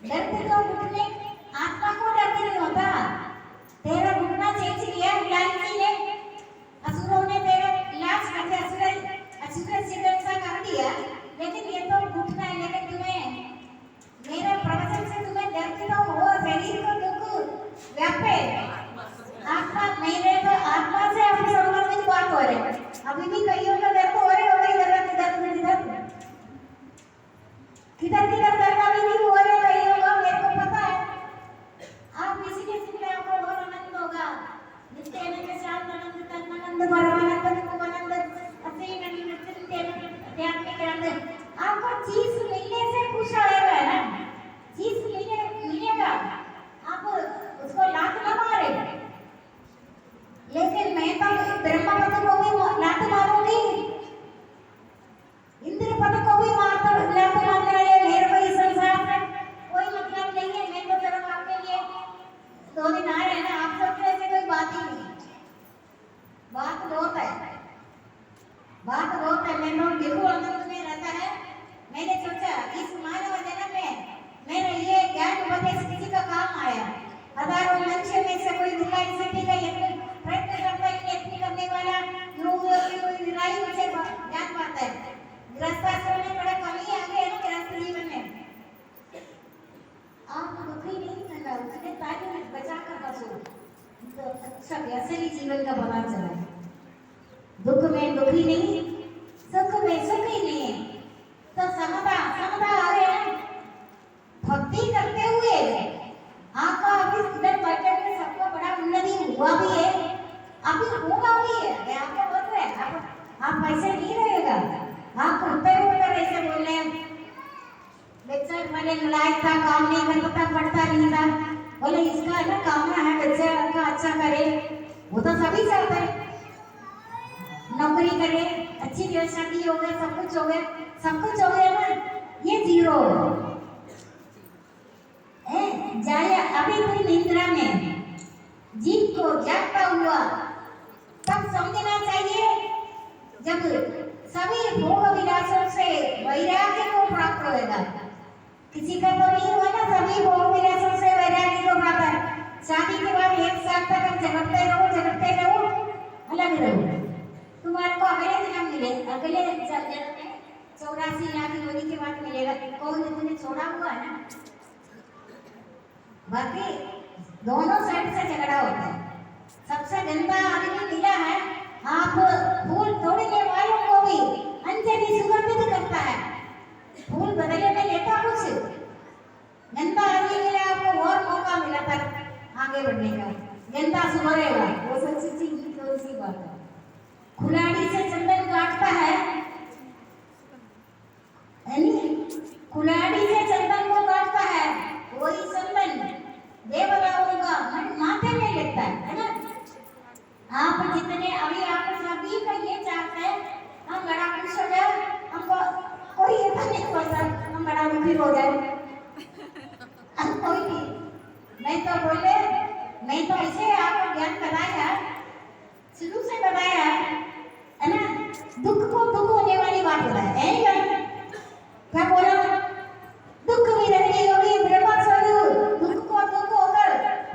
दर्द तो घुटने, आत्मा को दर्द नहीं होता, तेरा घुटना चेंज किया लालची ने, असुरों ने तेरा इलाज करके असुर चिकित्सा कर दिया, लेकिन ये तो घुटना है, लेकिन तुम्हें मेरे प्रवचन से तुम्हें दर्द तो हो, शरीर को दुख व्यापे, आत्मा मेरे तो आत्मा से अभी संबंधित बात हो रही, अभी भी कईयों का दर्द हो रहे होगा, इधर किधर किधर दर्द अभी भी हो रहे कईयों का, मेरे को पता है। आप इसीलिए सुन रहे, आपको बहुत आनंद होगा, नित्यानंद शांतानंद तन्मानंद परमानंद नित्यानंद असीमानंद नित्यानंद, आपको चीज मिलने से खुश आएगा ना, चीज मिलेगा, आप उसको लात ना मारे, लेकिन मैं तो ब्रह्म पद को भी लात मारूंगी, इंद्र पद को भी लात मारने वाले, मेरे को इस संसार में कोई मतलब नहीं है, मैं तो सिर्फ आपके लिए 2 दिन आ रहे हैं ना, आप सबके से कोई बात ही नहीं, बात बहुत है, बात बहुत है। मैं लोग देखो आनंद में रहता है, मैंने सोचा इस मानव जन्म में मेरा ये ज्ञान उपदेश किसी का काम आया, हजारों मनुष्य में से कोई दिखाई सके का यत्न प्रयत्न करता है, यत्न करने वाला राई उसे ज्ञान पाता है। गृहस्थाश्रम में बड़ा कमी आ गई है ना गृहस्थ जीवन में, आप दुखी नहीं करना, उसने ताकि बचा कर बसो, तो अच्छा असली जीवन का पता चला, दुख में दुखी नहीं, सुख में सुखी नहीं, तो समता आ गया। भक्ति करते हुए आपका अभी इधर बैठे हुए सबको बड़ा उन्नति हुआ भी है, अभी होगा भी है, आपको बोल रहे हैं आप ऐसे नहीं रहेगा, आप उत्तर ऐसे बोल रहे हैं, वेबसाइट वाले लायक था, काम नहीं करता था, पढ़ता नहीं था, बोले इसका ना कामना है बच्चे का अच्छा करे, वो तो सभी चाहते हैं, नौकरी करे, अच्छी शादी हो गई, सब कुछ हो गया ना, ये जीरो है। जाए अभी कोई निद्रा में जीव को जागता हुआ तब समझना चाहिए जब सभी भोग विलासों से वैराग्य को प्राप्त होगा। किसी का तो नहीं हुआ ना, सभी भोग विलासों से वैराग्य को प्राप्त, शादी के बाद 1 साल तक हम झगड़ते रहो, अलग रहो, तुम्हारे को अगले जन्म मिले, अगले जन्म में 84 लाख योनि के बाद मिलेगा, कौन तुमने छोड़ा हुआ है ना। बाकी दोनों साइड से झगड़ा होता है, सबसे गंदा आदमी मिला है, आप फूल तोड़ने वालों को भी अंजलि सुगंधित करता है, कुल्हाड़ी से चंदन काटता है, कुल्हाड़ी से चंदन को काटता है, वही चंदन देवताओं का माथे में लगता है ना। आप जितने अभी आप सभी का ये चाहते हैं हम बड़ा खुश हो जाए, हमको कोई ये नहीं बोलता हम बड़ा दुखी हो जाए, कोई नहीं। मैं तो बोले, मैं तो ऐसे आपको ज्ञान बताया, शुरू से बताया है ना, दुख को दुख होने वाली बात बताया है। क्या बोला? दुख भी रहने योगी ब्रह्म स्वरूप, दुख को दुख होकर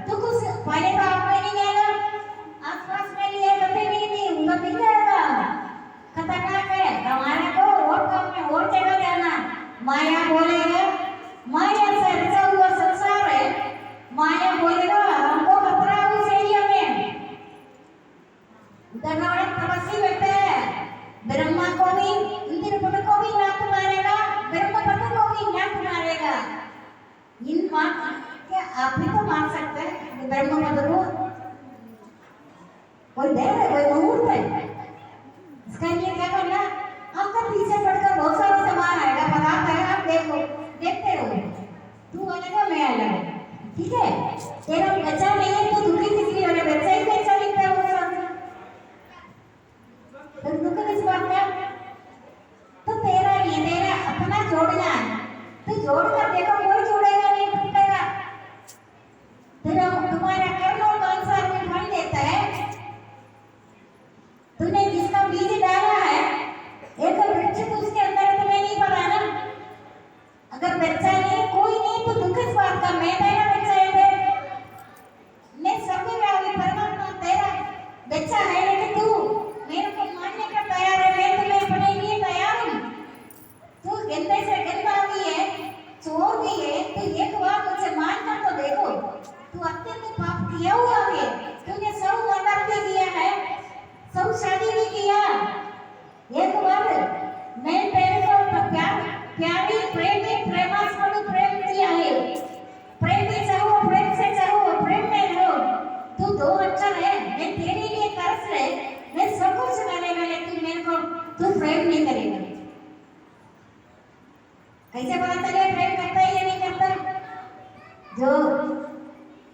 दुख से पहले तो आप में नहीं आएगा, आसपास में नहीं है, कभी भी नहीं उनका दिख जाएगा, खतरनाक है। हमारे को और काम में और जगह जाना, माया बोलेगा, माया से रचा हुआ संसार है, माया बोलेगा हमको खतरा उस एरिया में। दरवाजा तपस्वी बैठे हैं, ब्रह्मा को भी इंद्रपद को भी नाथ मारेगा, ब्रह्मपद को भी नाथ मारेगा। इन बात क्या आप भी तो मान सकते हैं ब्रह्मपद को? कोई देर है, कोई मुहूर्त है, इसका लिए क्या करना, आपका पीछे पड़कर बहुत सारा सामान आएगा, पदार्थ है, आप देखो, देखते रहो, तू अलग है मैं अलग है, ठीक है। तेरा बच्चा नहीं है तो दुखी किस लिए हो रहा है? बच्चा ही बच्चा लिखता है वो तो दुख किस बात का? तो तेरा ये तेरा अपना जोड़ना है, तो जोड़ कर देखो, कोई जोड़ेगा नहीं, टूटेगा। तेरा तुम्हारा कर्मों का अनुसार में फल देता है। तूने जिसका बीज डाला है, एक वृक्ष तो उसके अंदर तुम्हें नहीं पता ना। अगर बच्चा नहीं, कोई नहीं, तो दुख इस बात का, मैं तेरा बच्चा है, मैं सर्वव्यापी परमात्मा तेरा बच्चा है, लेकिन तू मेरे को मानने का तैयार है, मैं तुम्हें अपने लिए तैयार हूँ। तू गंदे से गंदा भी है, चोर भी है, तो एक बार मुझे मान कर तो देखो, तू अत्यंत पाप किया हुआ है, तूने सब मर्डर भी किया है, सब शादी भी किया। एक बार मैं तेरे को प्यारी प्रेमी प्रेमास्पद प्रेम किया है, प्रेमी चाहो प्रेम से चाहो, प्रेम में रहो, तू दो अक्षर है, मैं तेरे लिए तरस रहे, मैं सब कुछ करेगा, लेकिन मेरे को तू प्रेम नहीं करेगा। कैसे पता चले प्रेम करता है या नहीं करता? जो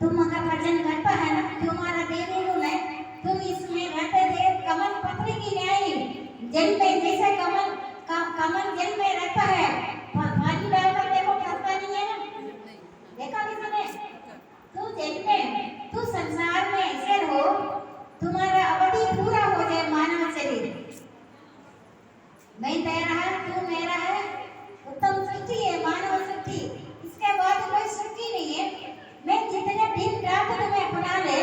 तुम अगर भजन करता है ना, तुम्हारा देवी गुण है, तुम इसमें रहते थे कमल पत्री की न्याय, जल में जैसे कमल जल में रहता है, पानी डालकर देखो फंसता नहीं है ना, देखा किसने? तू जल में, तू संसार में ऐसे हो, तुम्हारा अवधि पूरा हो जाए मानव शरीर, मैं तेरा है, तू मेरा है, उत्तम सृष्टि है मानव सृष्टि, इसके बाद कोई सृष्टि नहीं है। मैं जितने दिन रात तुम्हें अपना ले,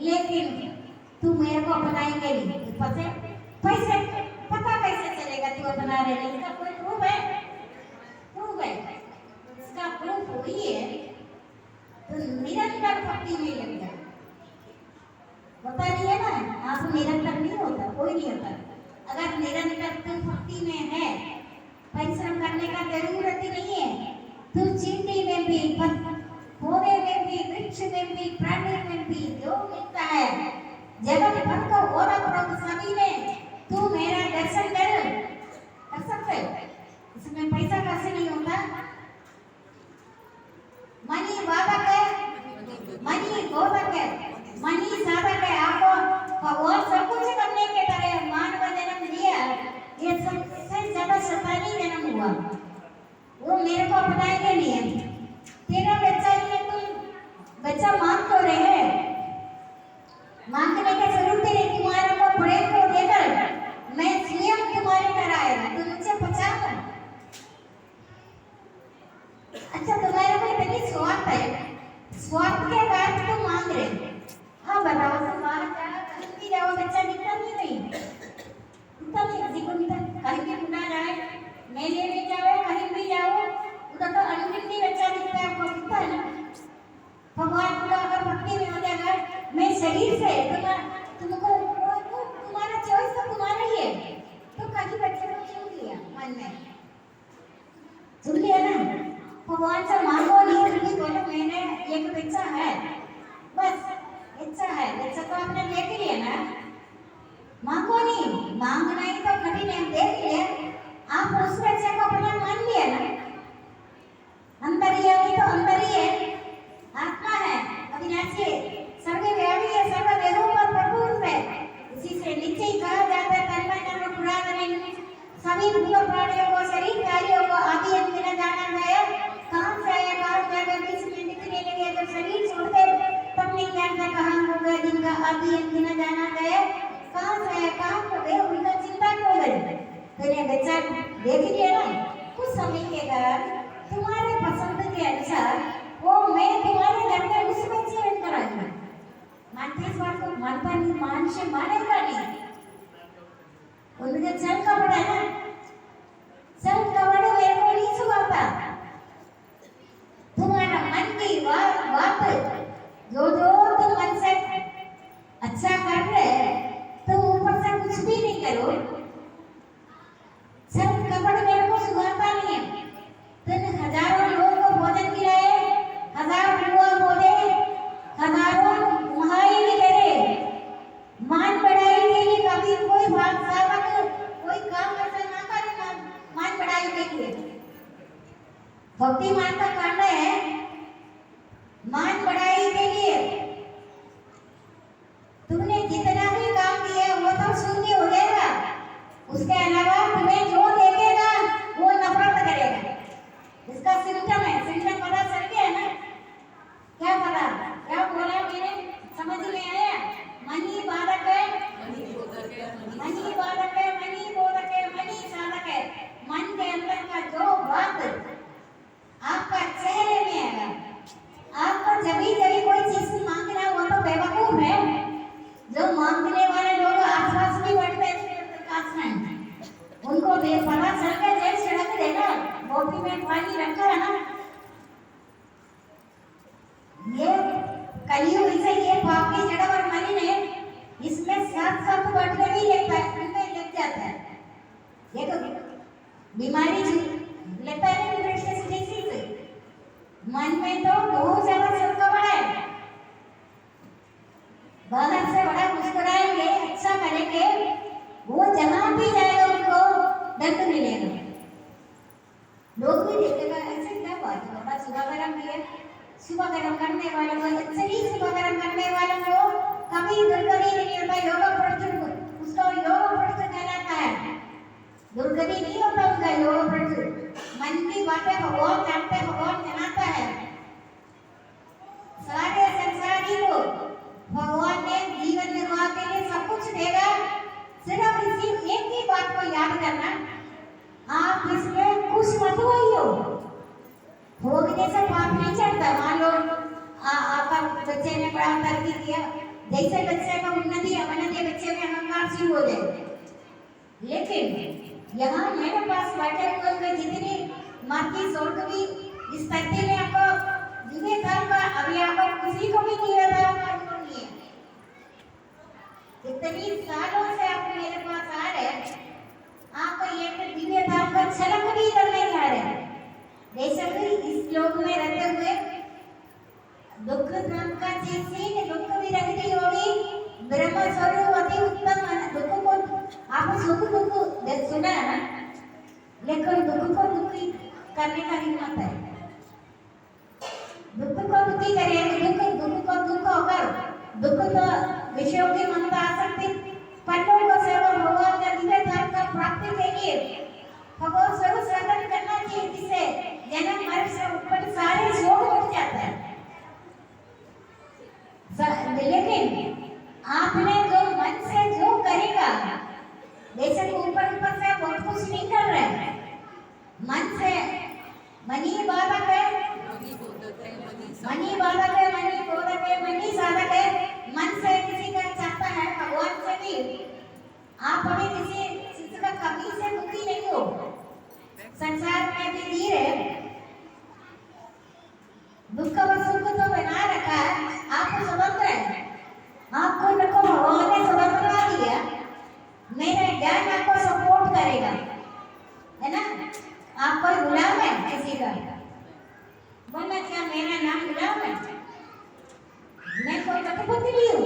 लेकिन तू मेरे को अपनाएंगे नहीं, पैसे पता कैसे चलेगा तू अपना रहे? इसका कोई प्रूफ है? प्रूफ है, इसका प्रूफ वही है, तो निरंतर भक्ति में लग जाए। पता नहीं है ना, आप निरंतर नहीं होता, कोई नहीं होता। अगर निरंतर तू भक्ति में है, परिश्रम करने का जरूरत ही नहीं है, तू चींटी में भी, पौधे में भी, वृक्ष में भी, प्राणी में भी, जो मिलता है जगत भर को और अपरोध सभी में तू मेरा दर्शन कर सकते। इसमें पैसा कैसे नहीं होता, मनी बाधक है, मनी गोधक है, मनी साधक है। आपको भगवान सब कुछ करने के तरह मानव जन्म दिया, ये सबसे ज्यादा शैतानी जन्म हुआ, वो मेरे को अपनाएंगे नहीं है। तेरा बच्चा ही है, तुम बच्चा मांग तो रहे, मांगने की जरूरत नहीं, तुम्हारे भूत प्राणियों को शरीर कार्यों को आदि अंत न जाना गया। कहाँ से आया कहाँ जाकर बीच में निकलने लगे जब शरीर छोड़ते तब नहीं जानता कहाँ हो गया जिनका आदि अंत न जाना गया। कहाँ से आया कहाँ को गए उनका चिंता क्यों गई। तो ये बच्चा देख लिया ना कुछ समय के बाद तुम्हारे पसंद के अनुसार वो मैं तुम्हारे घर में उस बच्चे में कराऊंगा। मानते इस बात को मानता नहीं मान से मानेगा नहीं। उनके चल का बड़ा ना चल का बड़ा मेरे को नहीं सुनाता। तुम्हारा मन की बात जो तुम मन से अच्छा कर रहे तो ऊपर से कुछ भी नहीं करो। चल कपड़ मेरे को सुनाता नहीं है। तुम हजारों लोगों को भोजन खिलाए हजारों लोग बोले हजारों महाई भी करे मान बढ़ाई के लिए कभी कोई बात सावक कोई काम ऐसा ना करे मान बढ़ाई के लिए। भक्ति मान का कांड है मान बढ़ाई के लिए। तुमने जितना भी काम किया वो तो शून्य हो जाएगा। उसके अलावा तुम्हें जो देखेगा वो नफरत करेगा। इसका सिम्टम है सिम्टम पता चल गया है ना। क्या पता क्या बोला मैंने समझ में आया। मनी बाधक है मनी बोधक है मनी बाधक है मनी बोधक है मनी साधक है। मन के अंदर का जो बात आपका चेहरे में आएगा। आपको जभी जभी कोई चीज मांगना वो तो बेवकूफ है। जो मांगने वाले लोग आसपास भी बैठते हैं उनको पता चल के जेल सड़क देगा बोतल में पानी रखा है ना। ये कलयुग से ये पाप की जड़ और मलिन है। इसमें साथ साथ बैठने भी लग जाता है। देखो बीमारी लगता है इन्फेक्शियस डिसीज मन में तो बहुत ज्यादा सबका बड़ा है। बाहर से बड़ा मुस्कुराएंगे अच्छा करेंगे वो जहां भी जाएगा उनको दंड मिलेगा। लोग भी देखेगा ऐसे क्या बात है बाबा सुबह गरम किया सुबह गरम करने वालों को शरीर सुबह गरम करने वालों को कभी दुर्गति नहीं होता। योगा प्रचुर उसका योगा प्रचुर कहलाता है। दुर्गति नहीं होता उनका योगा प्रचुर। मन की बातें भगवान जानते भगवान जनाता है। सारे संसारी को भगवान ने जीवन निर्वाह के लिए सब कुछ देगा। सिर्फ इसी एक ही बात को याद करना आप इसमें खुश मत होइयो। भोगने से पाप नहीं चढ़ता। मान लो आपका बच्चे ने बड़ा तरक्की किया जैसे बच्चे का उन्नति अवनति बच्चे में अहंकार शुरू हो जाए। लेकिन यहाँ मेरे पास बैठे हुए जितनी मार्की स्वर्ग भी इस धरती में आपको दिव्य धर्म का अभी आपको किसी को भी दिव्य धर्म का अनुभव नहीं है। इतनी सालों से आप मेरे पास आ रहे आपको ये दिव्य धर्म का झलक भी इधर नहीं आ रहा है। बेशक इस लोक में रहते हुए दुख धर्म का चीज दुख भी रहती होगी। ब्रह्म स्वरूप अति उत्तम दुख को आप सुख दुख सुना है ना। लेकिन दुख को दुखी करने का हिम्मत है। दुख को दुखी करेंगे दुख को दुख होकर दुख तो विषयों की ममता आ सकती। पंडों को सेवा भगवान का दिव्य धर्म का प्राप्ति के लिए भगवान स्वरूप साधन करना चाहिए जिससे जन्म मरण से उत्पन्न सारे शोक मिट जाता है। लेकिन आपने जो मन से जो करेगा बेशक ऊपर से बहुत कुछ नहीं कर रहे हैं। मन से मनी बाधक है मनी बोधक है मनी साधक है। मन से किसी का चाहता है भगवान से भी आप हमें किसी चीज का कमी से दुखी नहीं हो। संसार में भी धीरे दुख और सुख तो बना रखा है। आपको स्वतंत्र है। आपको न को भगवान ने स्वतंत्रता दिया। मेरा ज्ञान आपको सपोर्ट करेगा है ना। आप कोई गुलाम है किसी का बोलना क्या मेरा नाम गुलाम है। मैं कोई कठपुतली नहीं हूँ।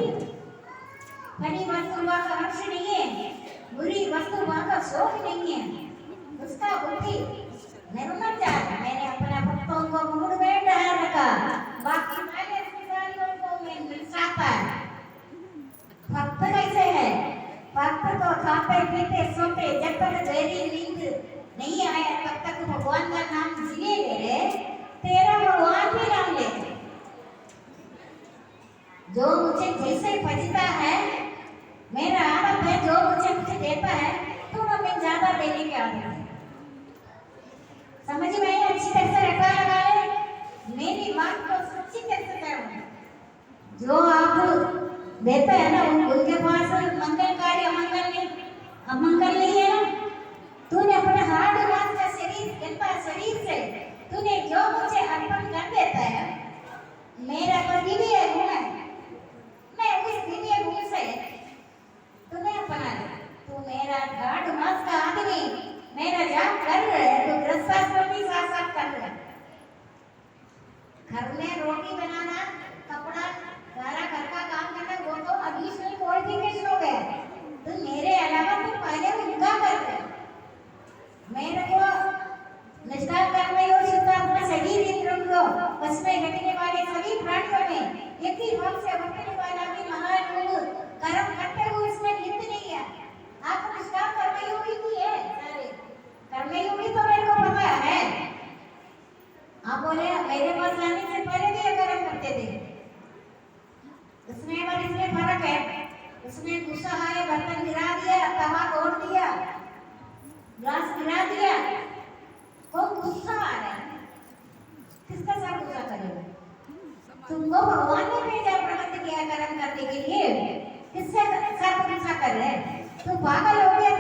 बड़ी वस्तु का हर्ष नहीं है बुरी वस्तु का शौक नहीं है। उसका बुद्धि निर्मल जाए। मैंने अपने भक्तों को मूड में डाल रखा बाकी मैंने को मैं मिलता है। भक्त कैसे है भक्त तो खाते पीते सोते जब तक देरी नींद नहीं आया तब तक भगवान का नाम जिए ले रहे, तेरा भगवान भी नाम ले। जो मुझे जैसे भजता है, मेरा आदत है, जो मुझे देता है तो हमें ज्यादा देने की आदत है। समझ में आई? अच्छी तरह से रटा लगा ले, मेरी बात को सच्ची तरह से करो। जो आप देते हैं ना, उनके पास मंगलकारी अमंगल नहीं है ना। तूने अपने हार्ड मास का शरीर से तूने जो मुझे अर्पण कर देता है, मेरा तो दिव्य गुण है, मैं उस दिव्य गुण से तुम्हें अपना ले। तू मेरा हार्ड मास का आदमी, मेरा जाप कर रहे है, तो गृहस्थ भी साथ साथ कर रहे। घर में रोटी बनाना, कपड़ा सारा घर का काम करना, वो तो एडिशनल क्वालिफिकेशन हो गया। तो मेरे अलावा तुम पहले उनका कर रहे। मेरे को निष्ठा करने और शुद्धात्मा शरीर इंद्रियों को उसमें घटने वाले सभी प्राणियों में एक ही भाव से बटने वाला भी महान कर्म करते हुए इसमें लिप्त नहीं है। आप निष्ठा कर्मयोगी भी है, सारे कर्मयोगी तो मेरे को पता है। आप बोले मेरे पास आने से पहले भी ये कर्म करते थे। उसमें और इसमें फर्क है। उसमें गुस्सा आया, बर्तन गिरा दिया, तवा तोड़ दिया, ग्लास गिरा दिया, वो गुस्सा आ रहा है, किसका साथ गुस्सा करेगा? तुमको भगवान ने भेजा प्रबंध किया कर्म करने के लिए, किससे साथ गुस्सा कर रहे? तू पागल हो गया?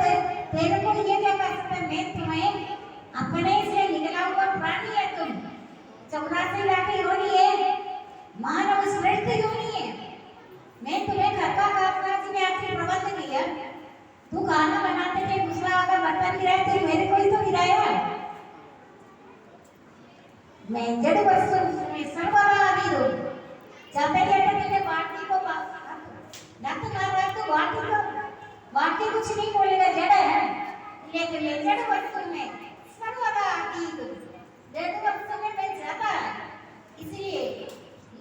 तेरे को ये क्या कर सकता है? मैं तुम्हें अपने से निकला हुआ प्राणी है, तुम 84 लाख योनि है, मानव श्रेष्ठ योनि है। मैं तुम्हें घर का कामकाज में आके प्रबंध किया, तू खाना बनाते थे, गुस्सा आकर बर्तन गिराए, तो मेरे को ही तो गिराया। मैं जड़ वस्तु में सर्वदा आदि हूँ। जाते जाते मैंने बाटी को लत मार रहा तो बाटी कुछ नहीं बोलेगा, जड़ है, लेकिन मैं जड़ वस्तु में सर्वदा आदि हूँ। जड़ वस्तु में मैं ज्यादा, इसलिए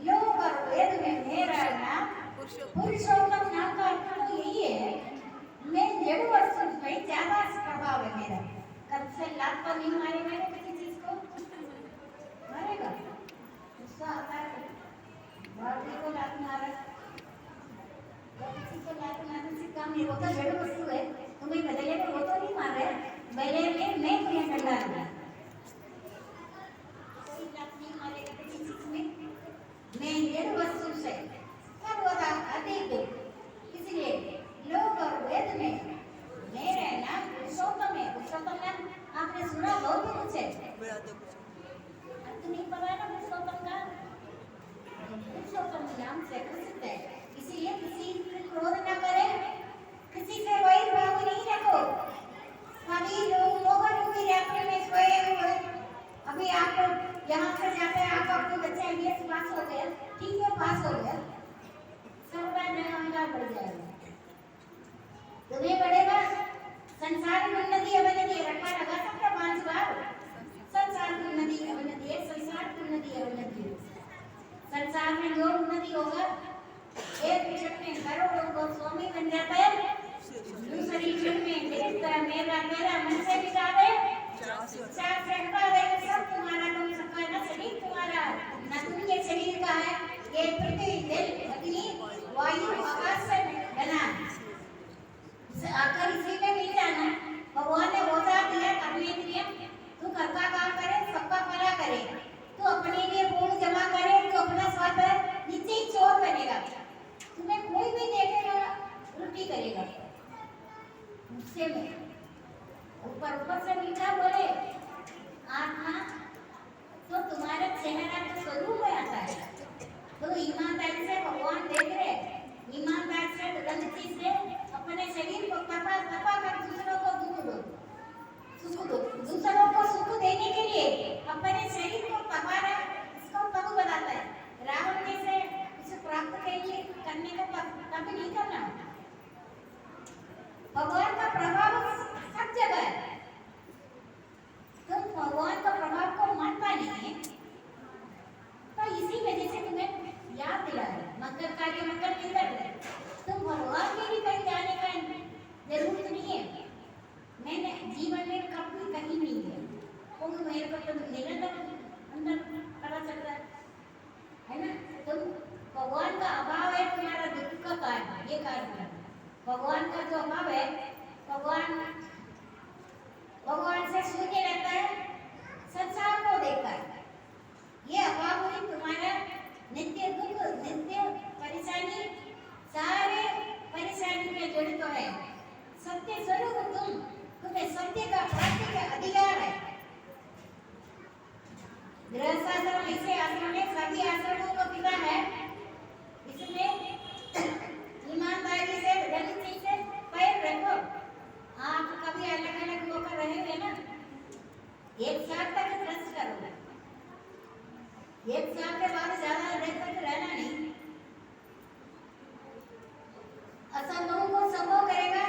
लोक और वेद में मेरा नाम पुरुषोत्तम नाम का अर्थ तो यही है। मैं जड़ वस्तु में ज्यादा प्रभाव है मेरा। कब से लात तो नहीं मारेगा ना किसी चीज को, मारेगा? गुस्सा आता है, बाटी को लात मारा, किसी को लात मारने से काम नहीं होता। जड़ वस्तु है, तुम्हें बदले में वो तो नहीं मार रहे, बदले में मैं तुम्हें डंडा दूंगा। कोई लात नहीं मारेगा किसी चीज में। मैं जड़ वस्तु से सर्वदा अधिक, इसलिए लोक और वेद में मेरे नाम पुरुषोत्तम है। पुरुषोत्तम नाम आपने सुना बहुत ही कुछ है, अर्थ नहीं पता है ना पुरुषोत्तम का? पुरुषोत्तम नाम से प्रसिद्ध है, इसीलिए किसी से क्रोध न करे, किसी से वैर भाव नहीं रखो। सभी लोग मोहन यात्रा में सोए हुए, अभी आप यहाँ से जाते हैं, आपको बच्चे MBA पास हो गया, ठीक है, पास हो गया, सर्वदा नया बढ़ जाएगा, तुम्हें बढ़ेगा। संसार की उन्नति अवनति रखा लगा सकता 5 बार। संसार की उन्नति अवनति है, संसार की उन्नति अवनति। संसार में जो उन्नति होगा, एक क्षण में करोड़ों को स्वामी बन जाता है, दूसरी क्षण में मेरा मन से मिटा दे, 4 से हटा दे, सब तुम्हारा, तुम सबका न शरीर तुम्हारा, न तुम ये शरीर का है, ये पृथ्वी जल अग्नि वायु आकाश से बना, आकर इसी में मिल जाना। भगवान ने बोला दिया करने के लिए, तू घर का काम करे, सबका भला करे, तू अपने लिए पूर्ण जमा करे, तू अपना स्वार्थ नीचे ही चोर बनेगा, तुम्हें कोई भी देखेगा उल्टी करेगा। मुझसे में ऊपर से मीठा बोले, आत्मा तो तुम्हारा चेहरा तो स्वरूप में आता है, तो ईमानदारी से भगवान देख रहे, ईमानदारी से गलती से अपने शरीर को तपा कर दूसरों को दुख दो, सुख दो। दूसरों को सुख देने के लिए अपने शरीर को तपाना, इसको तब बताता है। रावण ने से उसे प्राप्त करने का कभी नहीं करना। भगवान का प्रभाव सब जगह है, तुम भगवान का प्रभाव को मानता नहीं है, तो इसी वजह से तुम्हें याद दिला है मंगल कार्य मंगल नहीं कर रहे। तुम भगवान के लिए कहीं जाने का जरूरत नहीं है। मैंने जीवन में कभी कहीं नहीं का जो अभाव है, भगवान से शून्य रहता है संसार को देखकर। ये अभाव हुई तुम्हारा नित्य दुख, नित्य परेशानी, सारे परेशानी में जड़ित तो है। सत्य स्वरूप तुम्हें सत्य का प्राप्ति का अधिकार है। गृहस्थाश्रम ऐसे आश्रम है, सभी आश्रमों का पिता है। इसमें ईमानदारी से, दलित से पैर रखो। आप कभी अलग अलग होकर रहेंगे ना, एक साल तक ट्रस्ट करोगे, एक साल के बाद ज्यादा देर तक रहना नहीं। असंभव को संभव करेगा,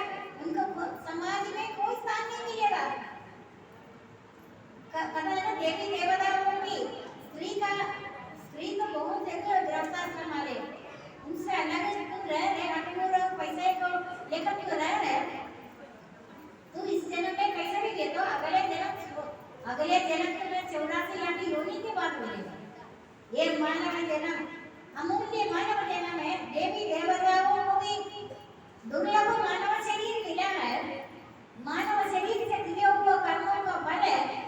उनको समाज में कोई स्थान नहीं मिलेगा। पता है ना, देवी देवताओं की स्त्री तो बहुत जगह गृहस्थाश्रम वाले, उनसे अलग तुम रह रहे, अपने पैसे को लेकर क्यों रह रहे? तू इस जन्म में कैसे भी दे दो, अगले जन्म तुम्हें 84 लाख योनि के बाद मिलेगा। ये मानव जन्म, अमूल्य मानव जन्म है। देवी देवताओं को भी दुर्लभ मानव शरीर मिला है। मानव शरीर से दिए हुए कर्मों का फल है